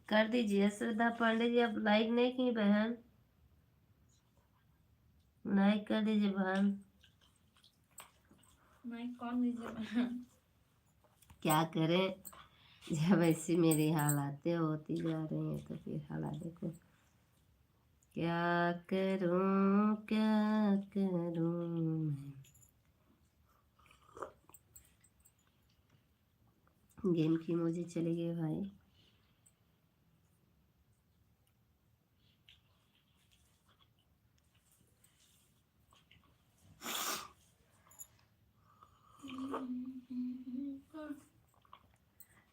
कर दीजिए श्रद्धा पांडे जी, आप लाइक नहीं की बहन, लाइक कर दीजिए बहन। माइक कौन दीजिए? क्या करें, जब ऐसी मेरी हालातें होती जा रही हैं तो फिर हालात देखो। क्या करूं क्या करूं मैं। गेम की मुझे चली गई भाई।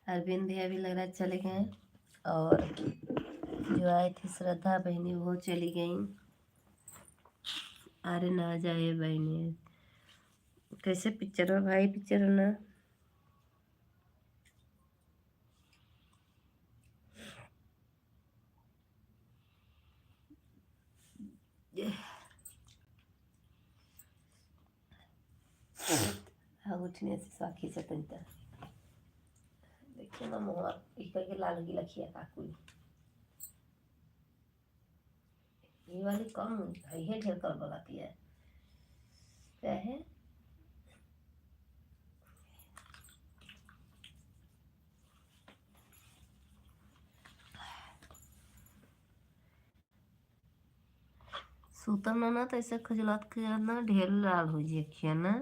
अरविंद भैया भी लग रहा है चले गए। और जो आई थी श्रद्धा बहनी वो चली गई। अरे ना जाए बहनी, कैसे पिक्चर हो भाई, पिक्चर हो ना। हाँ उठने से स्वाखी से तंता देखिए ना मोहर इकर के लाल गिला खिया काकुल ये वाली कम है, ये ढेर कर लगाती है क्या है। सूतम ना तो ऐसे खजलात खजलात ना ढेर लाल हो जाए खिया ना।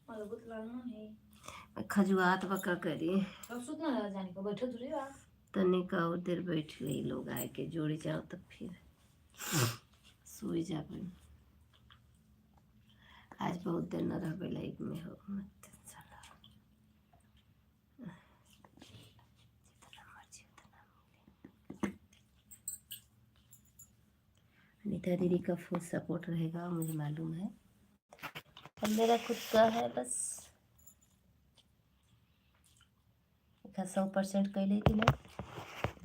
बहुत लाल ना है खजुआत बका करी अब सुतना रहा जाने को बैठो दूरी बा तनिक और देर बैठ गई लोग आए के जोड़ी जाओ तो फिर सोई जाबे। आज बहुत देर न रहबे लाइफ में हो मत साला, जितना मर्जी उतना। अनीता दीदी का फुल सपोर्ट रहेगा मुझे मालूम है, और मेरा खुद का है बस 100% कर लेती ना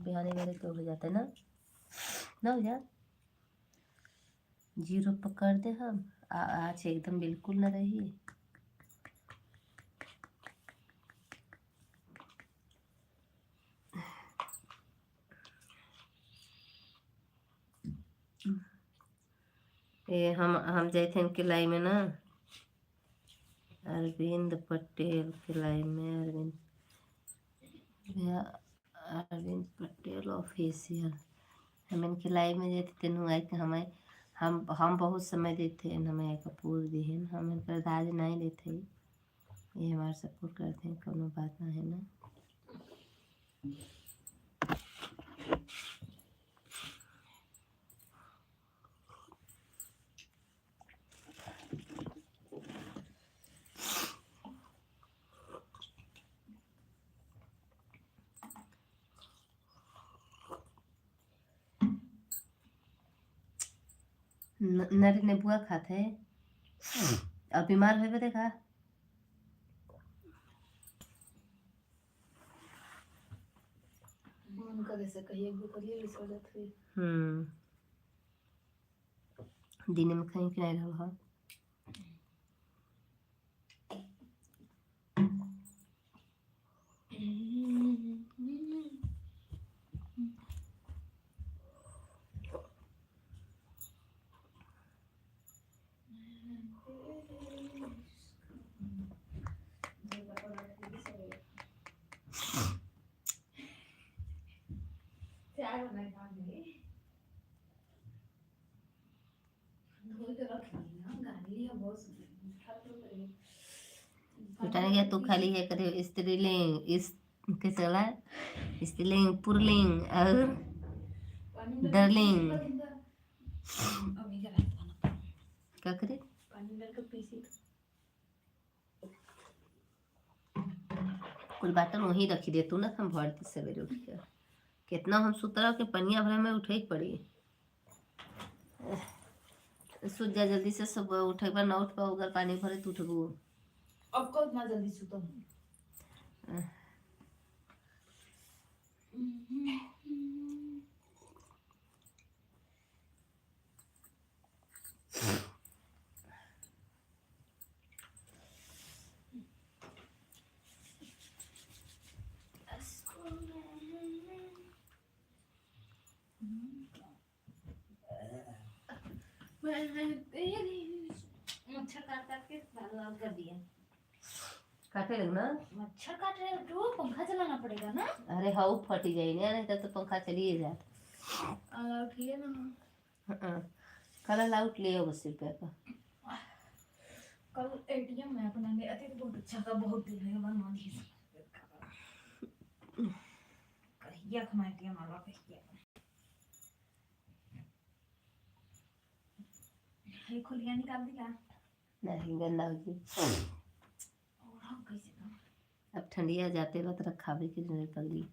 बिहाने वाले तो हो जाता है ना हो जा। जीरो पकड़ दे हम आज एकदम बिल्कुल ना रही। ये हम जाए थे इनके लाई में ना, अरविंद पटेल के लाई में, अरविंद पटेल ऑफिशियल। हम इनके लाई में जाते तेन आए कि हम बहुत समय देते हैं, हमें कपूर दी है हम इनका दाज नहीं देते, ये हमारा सपोर्ट करते हैं, कोनो बात ना है ना। नरी ने बुआ खाते अब बीमार हो देखा उनका जैसे कहिए भी करिए इस वजह से दिन में कहीं कि नहीं रहा। उठाने गया तो खाली है करे स्त्रीलिंग इस कैसे चला स्त्रीलिंग पुरलिंग और डरलिंग क्या करे कुल बाटन वहीं रखी दे तू ना हम भर दी सवेरे उठ के कितना हम सुतरा के पनिया भरे में उठे पड़ी सूझ जा जल्दी से सब उठे पर ना उठ पाओ अगर पानी भरे तो उठबू अब को इतना जल्दी सुतो मच्छर काट के लाल कर दिया काटे लगना मच्छर काट रहे तो पंखा चलाना पड़ेगा ना। अरे हाउ फटी जाए नहीं तो पंखा चलिए जाता उठिए ना कल लाउट ले 80 रुपया का कल एटीएम में अपना ले आते तो बहुत अच्छा था बहुत दिन है बनवा दिए कहिया खमाए एटीएम वाला कहिया ये खुलिया निकाल दिया नहीं गंदा हो जी और हम कैसे अब ठंडिया जाते वक्त रखावे के लिए पगली।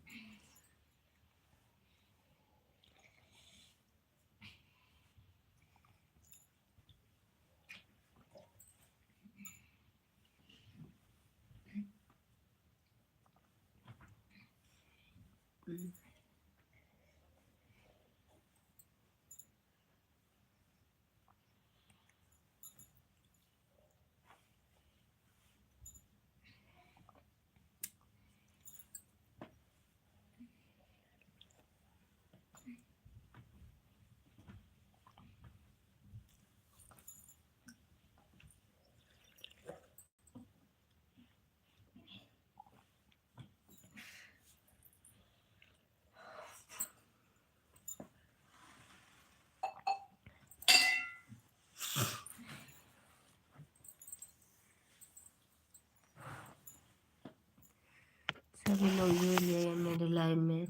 सभी लोग जुड़ गए मेरे लाइव में।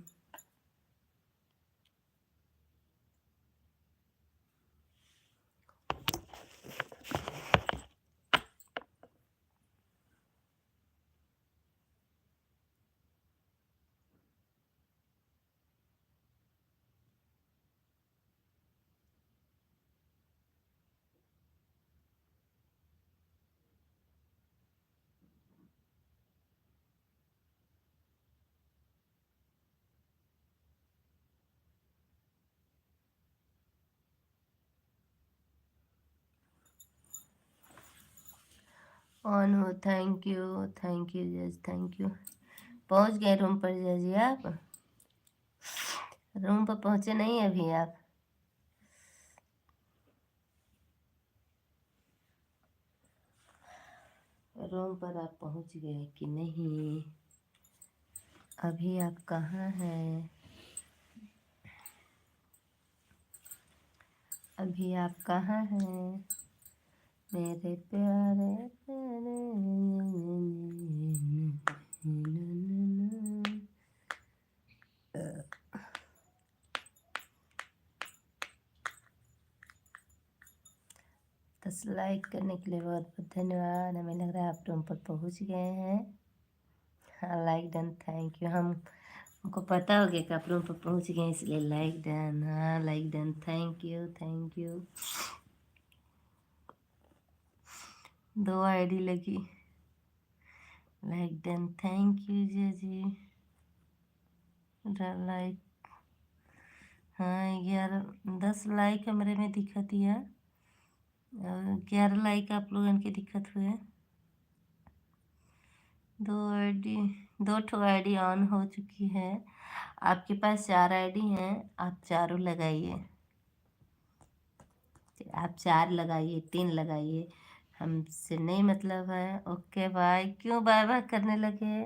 ऑन हो, थैंक यू जज, थैंक यू। पहुंच गए रूम पर जज? आप रूम पर पहुंचे नहीं अभी? आप रूम पर आप पहुंच गए कि नहीं? अभी आप कहाँ हैं? अभी आप कहाँ हैं मेरे प्यारे प्यारे? बस लाइक करने के लिए बहुत बहुत धन्यवाद। हमें लग रहा है आप रूम पर पहुंच गए हैं। हाँ, लाइक डन, थैंक यू। हमको पता हो गया कि आप रूम पर पहुंच गए, इसलिए लाइक डन। हाँ, like done, thank you. 2 ID लगी। लाइक डन, थैंक यू जी। लाइक, हाँ 10 लाइक हमारे में दिखत है, 11 लाइक आप लोगों के दिक्कत हुए। 2 ठो आईडी ऑन हो चुकी है। आपके पास 4 आईडी हैं, आप चारों लगाइए। आप 4 लगाइए, 3 लगाइए, हमसे नहीं मतलब है। Okay bye. क्यों बाय बाय करने लगे?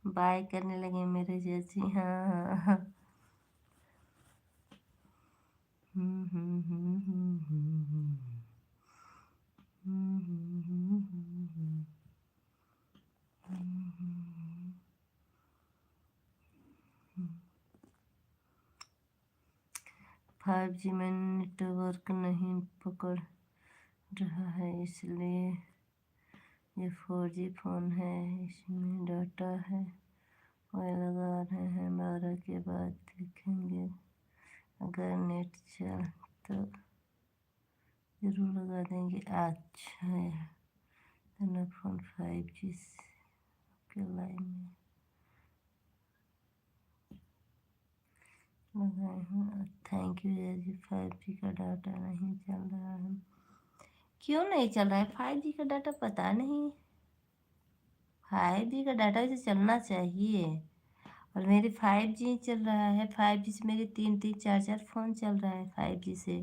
बाय करने लगे मेरे जैसी? हाँ। फाइव जी में नेटवर्क नहीं पकड़ रहा है, इसलिए ये 4G फ़ोन है, इसमें डाटा है वही लगा रहे हैं। 12 के बाद देखेंगे, अगर नेट चल तो ज़रूर लगा देंगे। अच्छा है, तो फ़ोन 5G के लाइन में लगाए हैं। Thank you ji. 5G का डाटा नहीं चल रहा है। क्यों नहीं चल रहा है 5G का डाटा? पता नहीं। 5G का डाटा से चलना चाहिए, और मेरी 5G चल रहा है। 5G से मेरे 3-4 फ़ोन चल रहा है 5G से।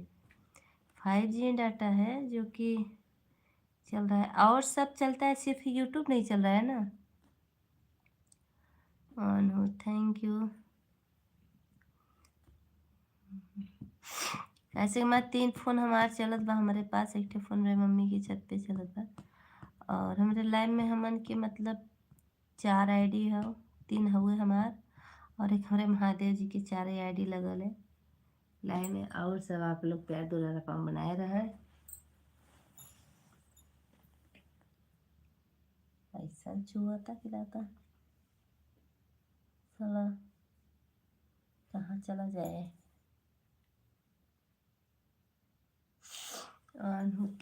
5G डाटा है जो कि चल रहा है, और सब चलता है, सिर्फ यूट्यूब नहीं चल रहा है ना। ऑन हो, थैंक यू। ऐसे में 3 फ़ोन हमारे चलत बा हमारे पास। एक फ़ोन मेरे मम्मी की छत पे चलत बा, और हमारे लाइव में हमन के मतलब 4 आईडी है, 3 हुए हमार, और एक हमारे महादेव जी के 4 आईडी लगल है लाइव में। और सब आप लोग प्यार दुलार काम बनाए रहे। ऐसा चूहाता खिलाता साला, कहाँ चला जाए।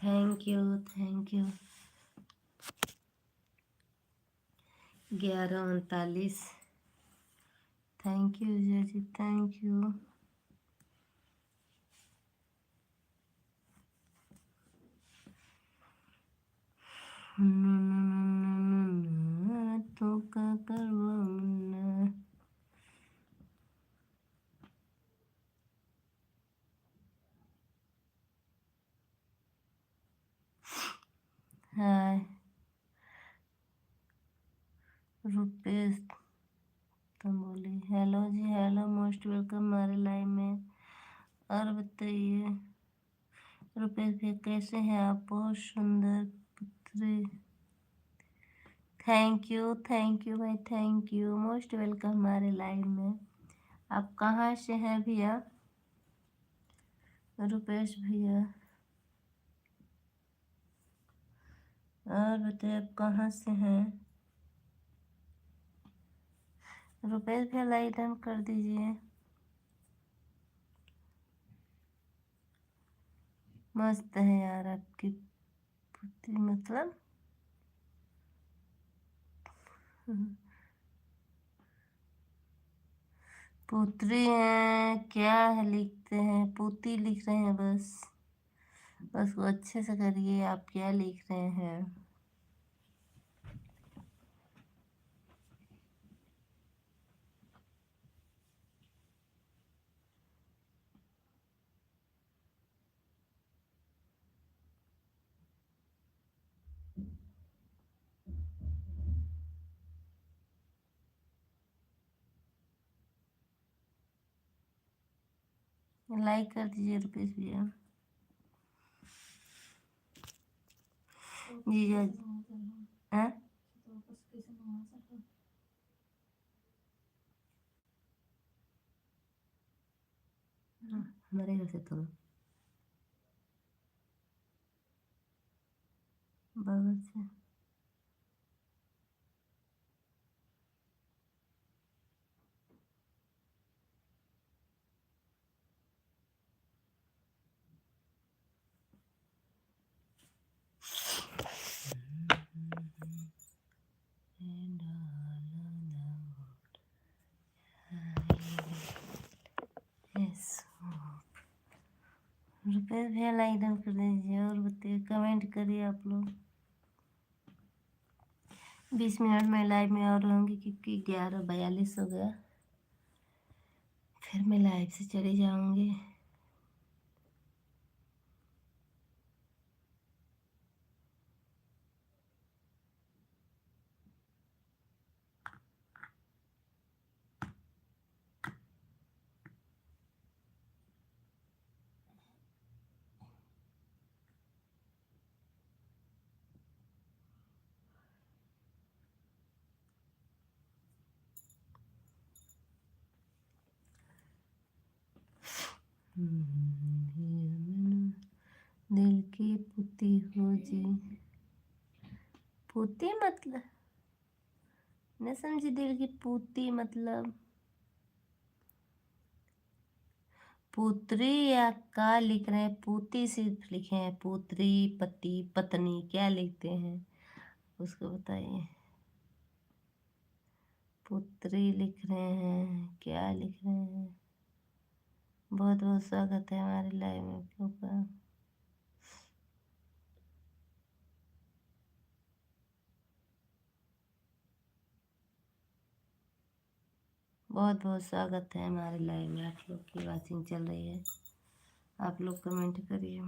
Thank you thank you. 11:39। Thank you Vijay ji, thank you. तो का करवा मुन्ना। हाय रुपेश, तुम बोली हेलो जी, हेलो, मोस्ट वेलकम हमारे लाइव में। और बताइए रुपेश भैया कैसे हैं आप? बहुत सुंदर पुत्री। थैंक यू भाई, थैंक यू, मोस्ट वेलकम हमारे लाइव में। आप कहाँ से हैं भैया? रुपेश भैया, और बताइए आप कहाँ से हैं? रुपेश भैया लाइट ऑन कर दीजिए। मस्त है यार आपकी पुत्री, मतलब पुत्री है क्या है, लिखते हैं पुती लिख रहे हैं बस। बस वो अच्छे से करिए, आप क्या लिख रहे हैं? लाइक कर दीजिए रुपेश भैया। जीजा हाँ? हमारे घर से तो बगल से। रुपेश भैया लाइक डाउन कर दीजिए और बताइए, कमेंट करिए आप लोग। 20 मिनट में लाइव में और रहूँगी क्योंकि 11:42 हो गया, फिर मैं लाइव से चली जाऊँगी। दिल की पुती हो जी। पुती मतलब न समझी, दिल की पुती मतलब पुत्री या का लिख रहे हैं? पुती सिर्फ लिखे हैं, पुत्री पति पत्नी क्या लिखते हैं उसको बताइए। पुत्री लिख रहे हैं क्या लिख रहे हैं? बहुत बहुत स्वागत है हमारे लाइव में आप लोग का। बहुत बहुत स्वागत है हमारे लाइव में, आप लोग की वाचिंग चल रही है। आप लोग कमेंट करिए।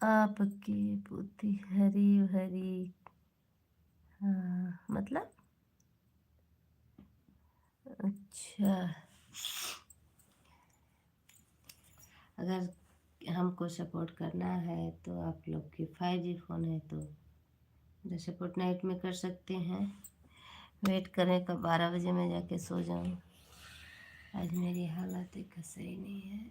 आपकी पोती हरी भरी। हाँ मतलब अच्छा, अगर हमको सपोर्ट करना है तो आप लोग की 5G फ़ोन है तो जो सपोर्ट नाइट में कर सकते हैं। वेट करें कब 12 बजे मैं जाके सो जाऊँ। आज मेरी हालत एक सही नहीं है।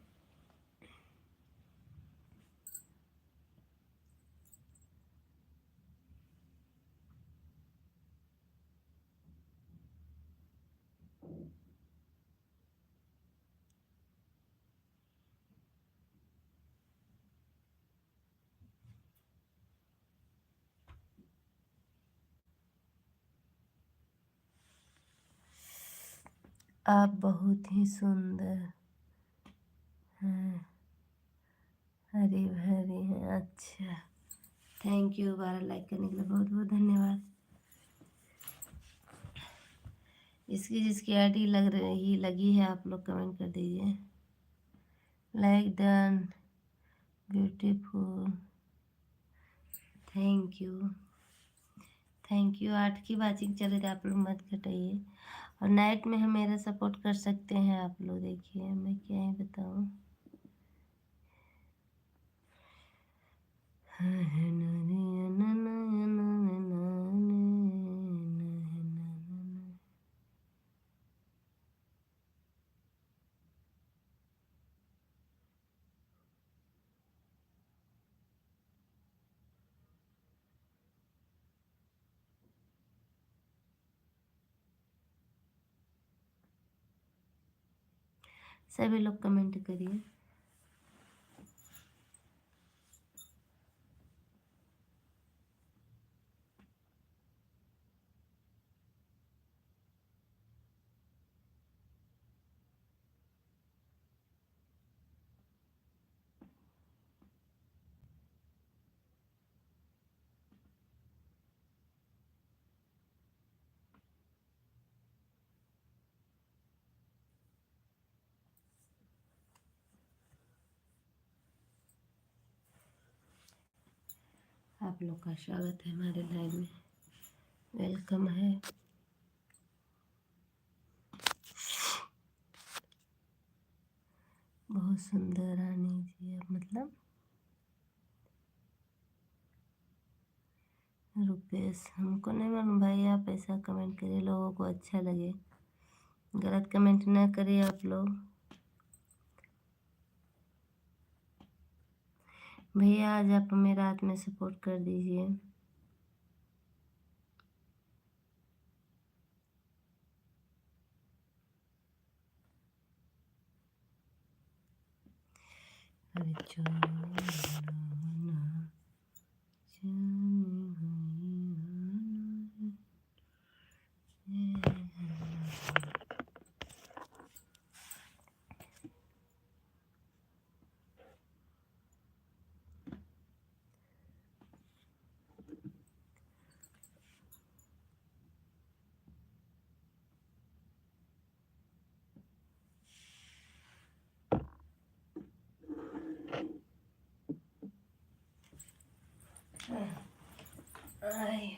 आप बहुत ही सुंदर हैं, हरी भरी हैं। अच्छा, थैंक यू। 12 लाइक करने के लिए बहुत बहुत धन्यवाद। इसकी जिसकी आईडी लगी है आप लोग कमेंट कर दीजिए। Like done, beautiful, thank you thank you. 8 की वाचिंग चल रही, आप लोग मत घटाइए। और नाइट में हम मेरा सपोर्ट कर सकते हैं आप लोग। देखिए मैं क्या ही बताऊँ। सभी लोग कमेंट करिए। आप लोग का स्वागत है हमारे लाइव में, वेलकम है। बहुत सुंदर रानी जी है। मतलब रुपेश, हमको नहीं मालूम भाई। आप ऐसा कमेंट करिए लोगों को अच्छा लगे, गलत कमेंट ना करिए आप लोग। भैया आज आप हमें रात में सपोर्ट कर दीजिए। अरे आई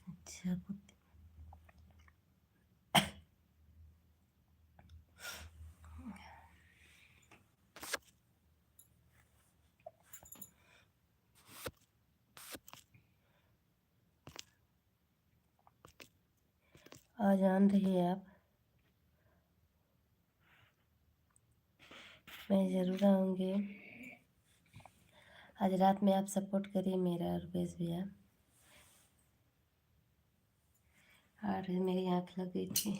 अच्छा आ जान रही आप, मैं ज़रूर आऊँगी। आज रात में आप सपोर्ट करिए मेरा और बेस भैया। और मेरी आँख लग गई थी,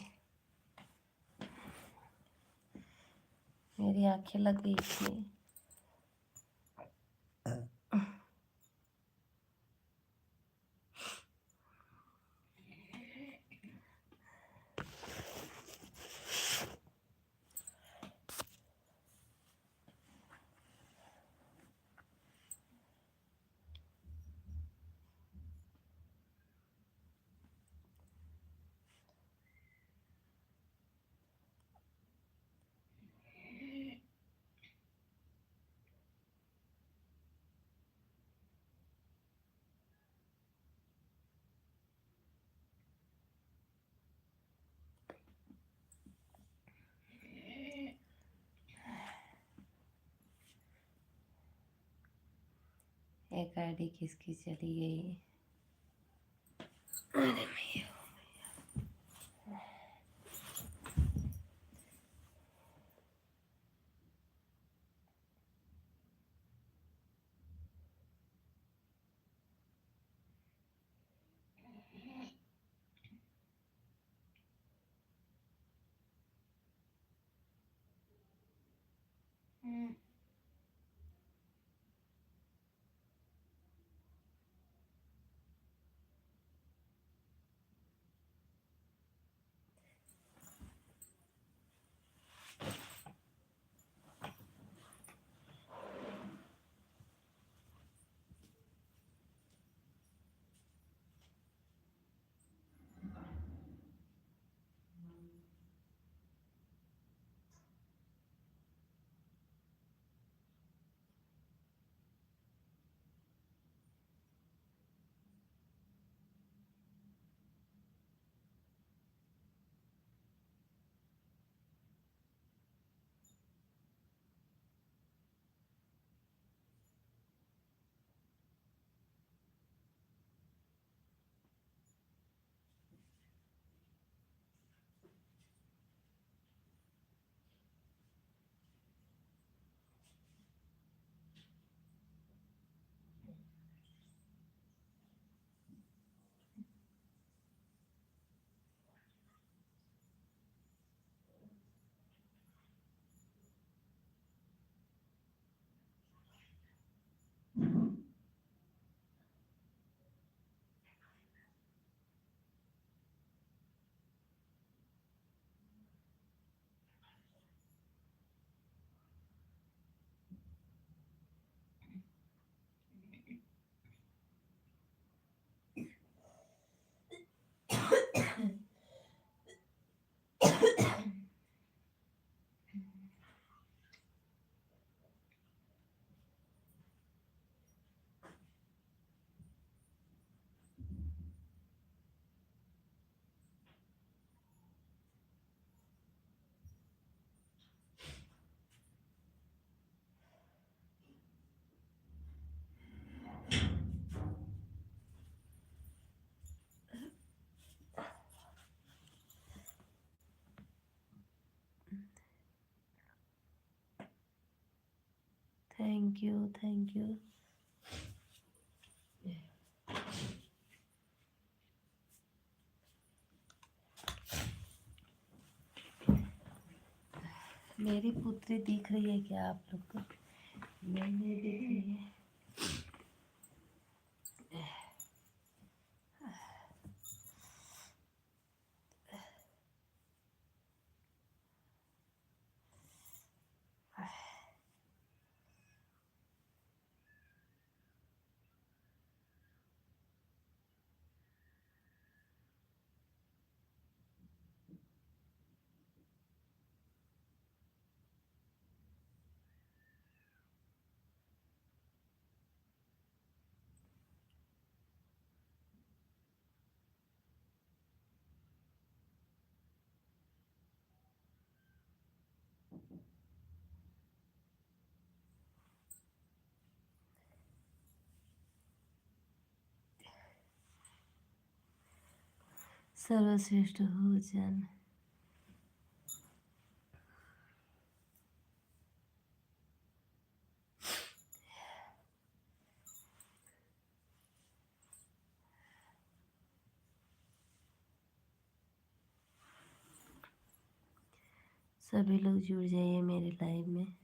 मेरी आँखें लग गई थी। एक आईडी किसकी चली गई? अरे मैया। Thank you, thank you. मेरी पुत्री दिख रही है क्या आप लोग को? नहीं दिख रही है। सर्वश्रेष्ठ हो जन। सभी लोग जुड़ जाइए मेरे लाइव में।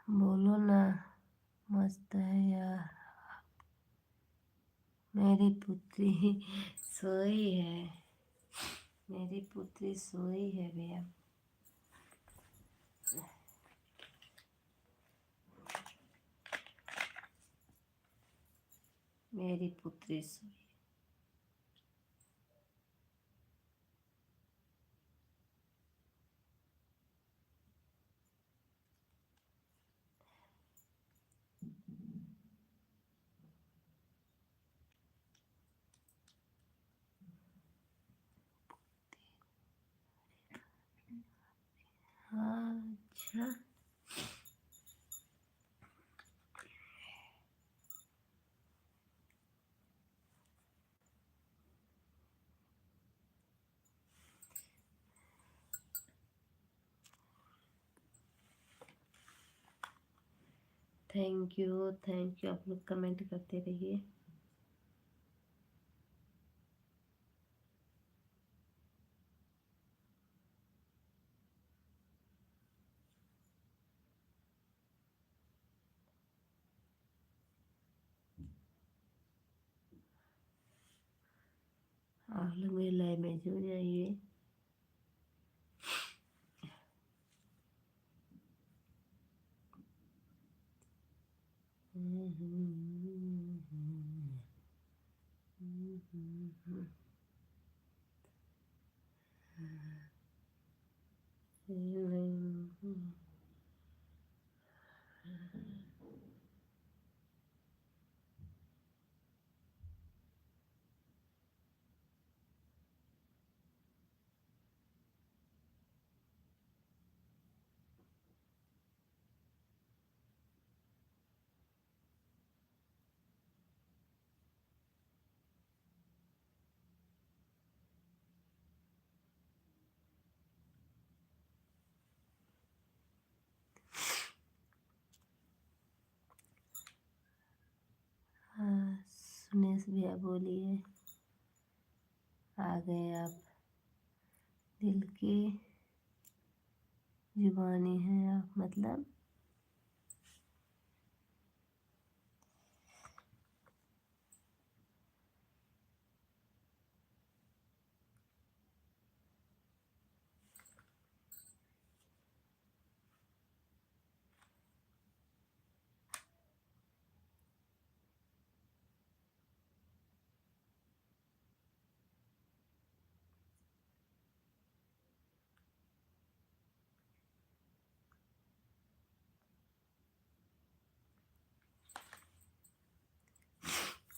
बोलो ना, मस्त है यार। मेरी पुत्री सोई है, मेरी पुत्री सोई है भैया। मेरी पुत्री सोई। अच्छा, थैंक यू, थैंक यू। आप लोग कमेंट करते रहिए। आप लोग मेरे लाइव में जुड़ जाइए। हाँ, सुनेश भैया बोलिए। आ गए आप, दिल की जुबानी है आप, मतलब।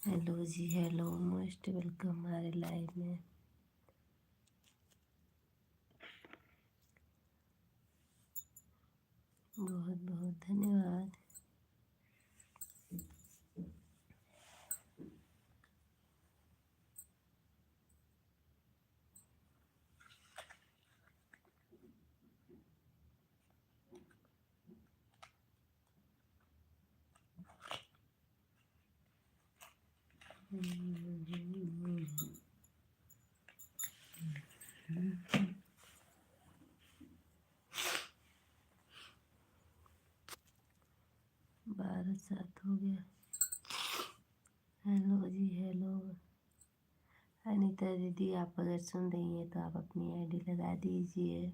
हेलो जी, हेलो, मोस्ट वेलकम हमारे लाइव में। बहुत बहुत धन्यवाद। 12 7 हो गया। हेलो जी, हेलो अनीता दीदी, आप अगर सुन रही हैं तो आप अपनी आईडी लगा दीजिए।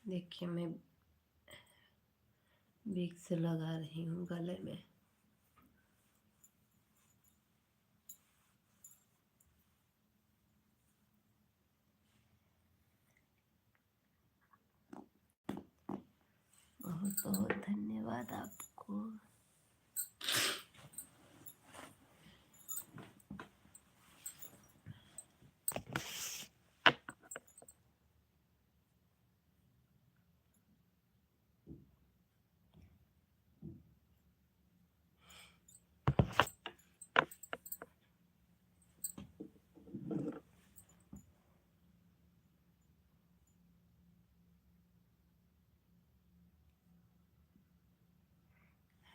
देखिए मैं विक्स लगा रही हूँ गले में। बहुत बहुत धन्यवाद आपको।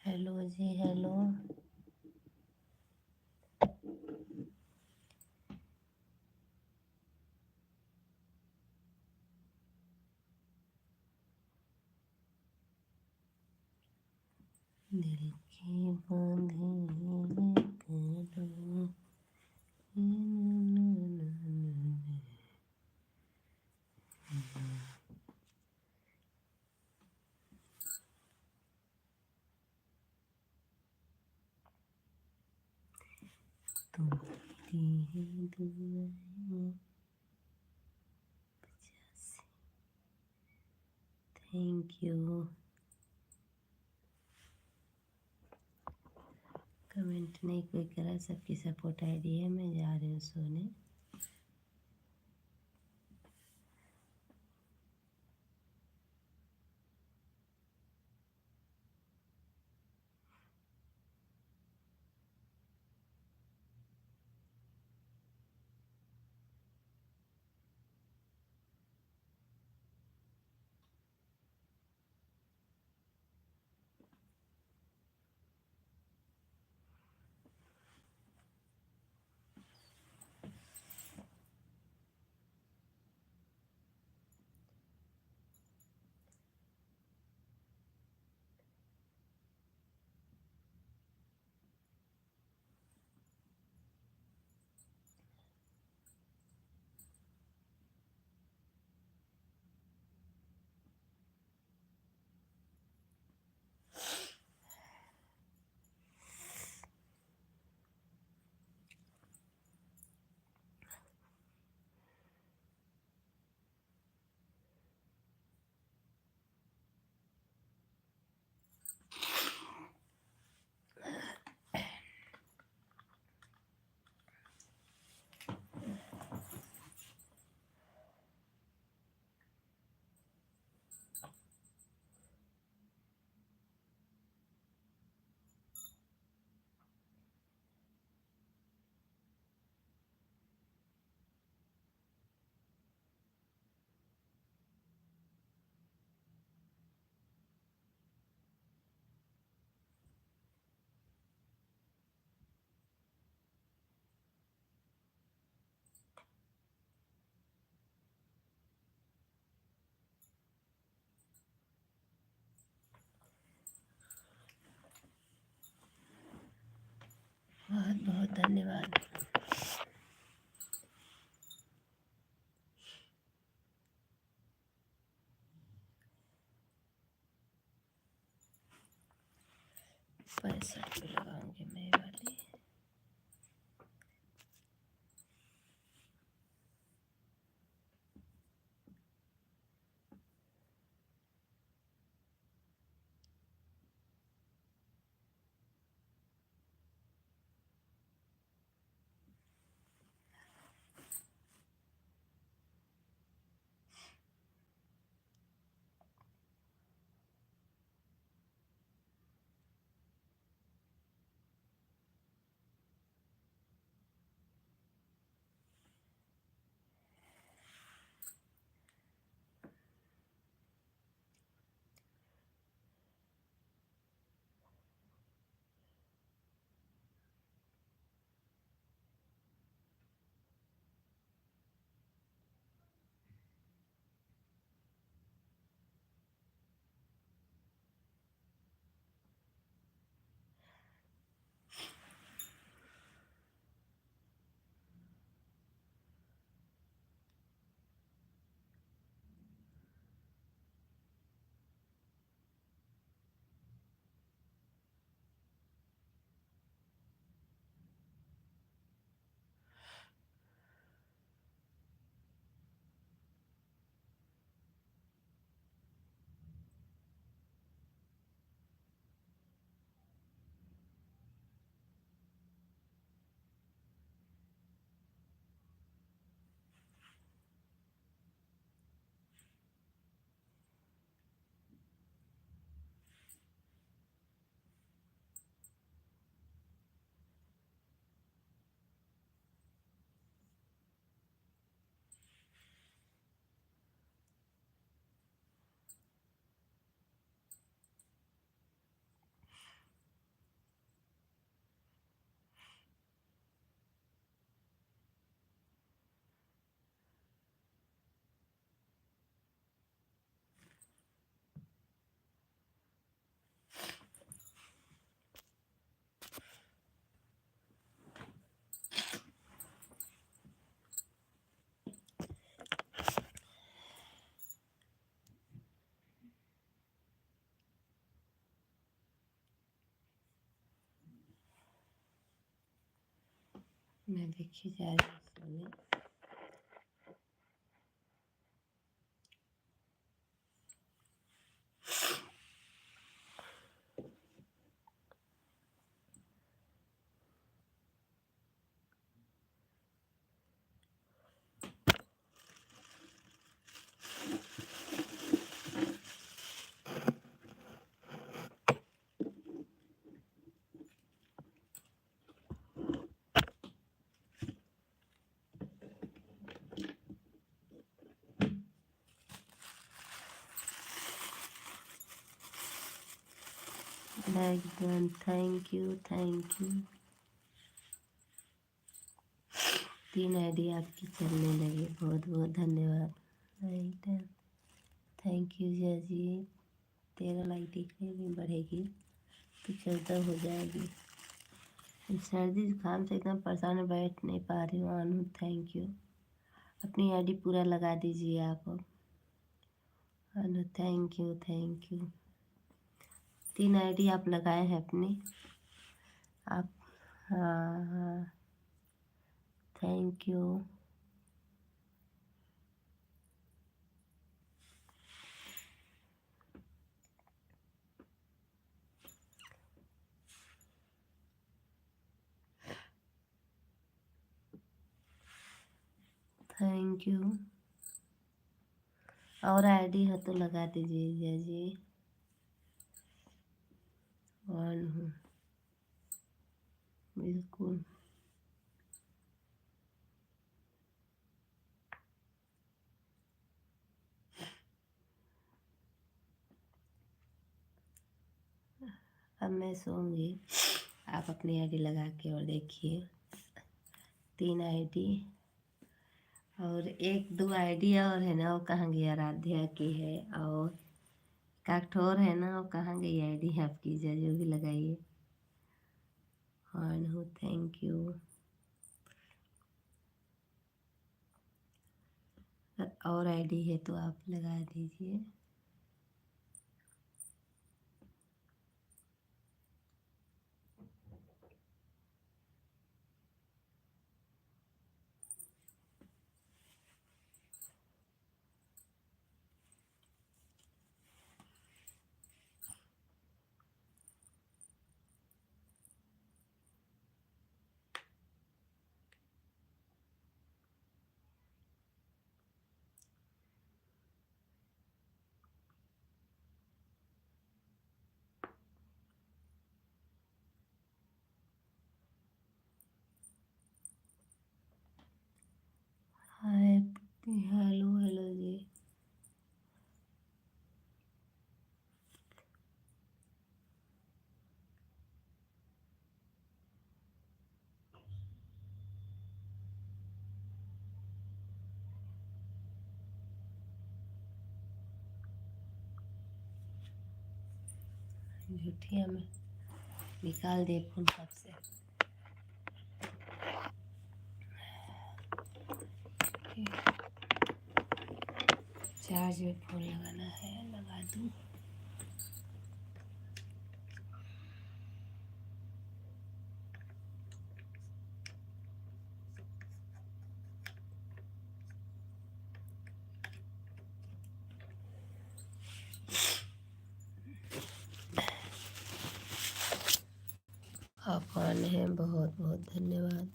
हेलो जी, हेलो दिल की बांधी करूं। तुम्हारी दुआएं 85। Thank you. कमेंट नहीं कोई करा, सबकी सपोर्ट आईडी है। मैं जा रही हूँ सोने। बहुत बहुत धन्यवाद। पैसा भी लगाऊंगी मैं वाली। मैं देखी जा रही हूँ सोने। Like done, thank you thank you. 3 ID आपकी चलने लगी, बहुत बहुत धन्यवाद। लाइक डन, थैंक यू जय जी। 13 लाइक दिख रही भी बढ़ेगी तो 14 हो जाएगी। सर्दी जुकाम से एकदम परेशान है, बैठ नहीं पा रही हूँ। Anu thank you. अपनी आईडी पूरा लगा दीजिए आप अब। Anu thank you thank you. 3 ID आप लगाए हैं अपनी आप। हाँ हाँ, थैंक यू। Thank you. और आईडी है तो लगा दीजिए जय जी। ऑन हूँ बिल्कुल। अब मैं सोऊंगी, आप अपनी आईडी लगा के और देखिए। 3 आईडी और 1-2 आईडी और है ना, वो कहाँ गई? आराध्या की है और काकठोर है ना, वो कहाँ गई आईडी आपकी? जो भी लगाइए। ऑन हूँ, थैंक यू। और आईडी है तो आप लगा दीजिए। हाय, हेलो हेलो जी। झूठिया में निकाल दे फोन कब से। चार्ज में फोन लगाना है, लगा दूँ। आप कौन है? बहुत बहुत धन्यवाद।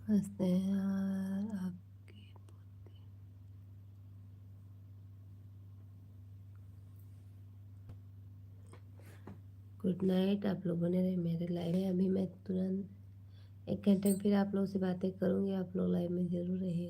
हंसते हैं यार आपकी। Good night. आप लोग बने रहे मेरे लाइव में। अभी मैं तुरंत 1 घंटे में फिर आप लोगों से बातें करूँगी। आप लोग लाइव में ज़रूर रहिए।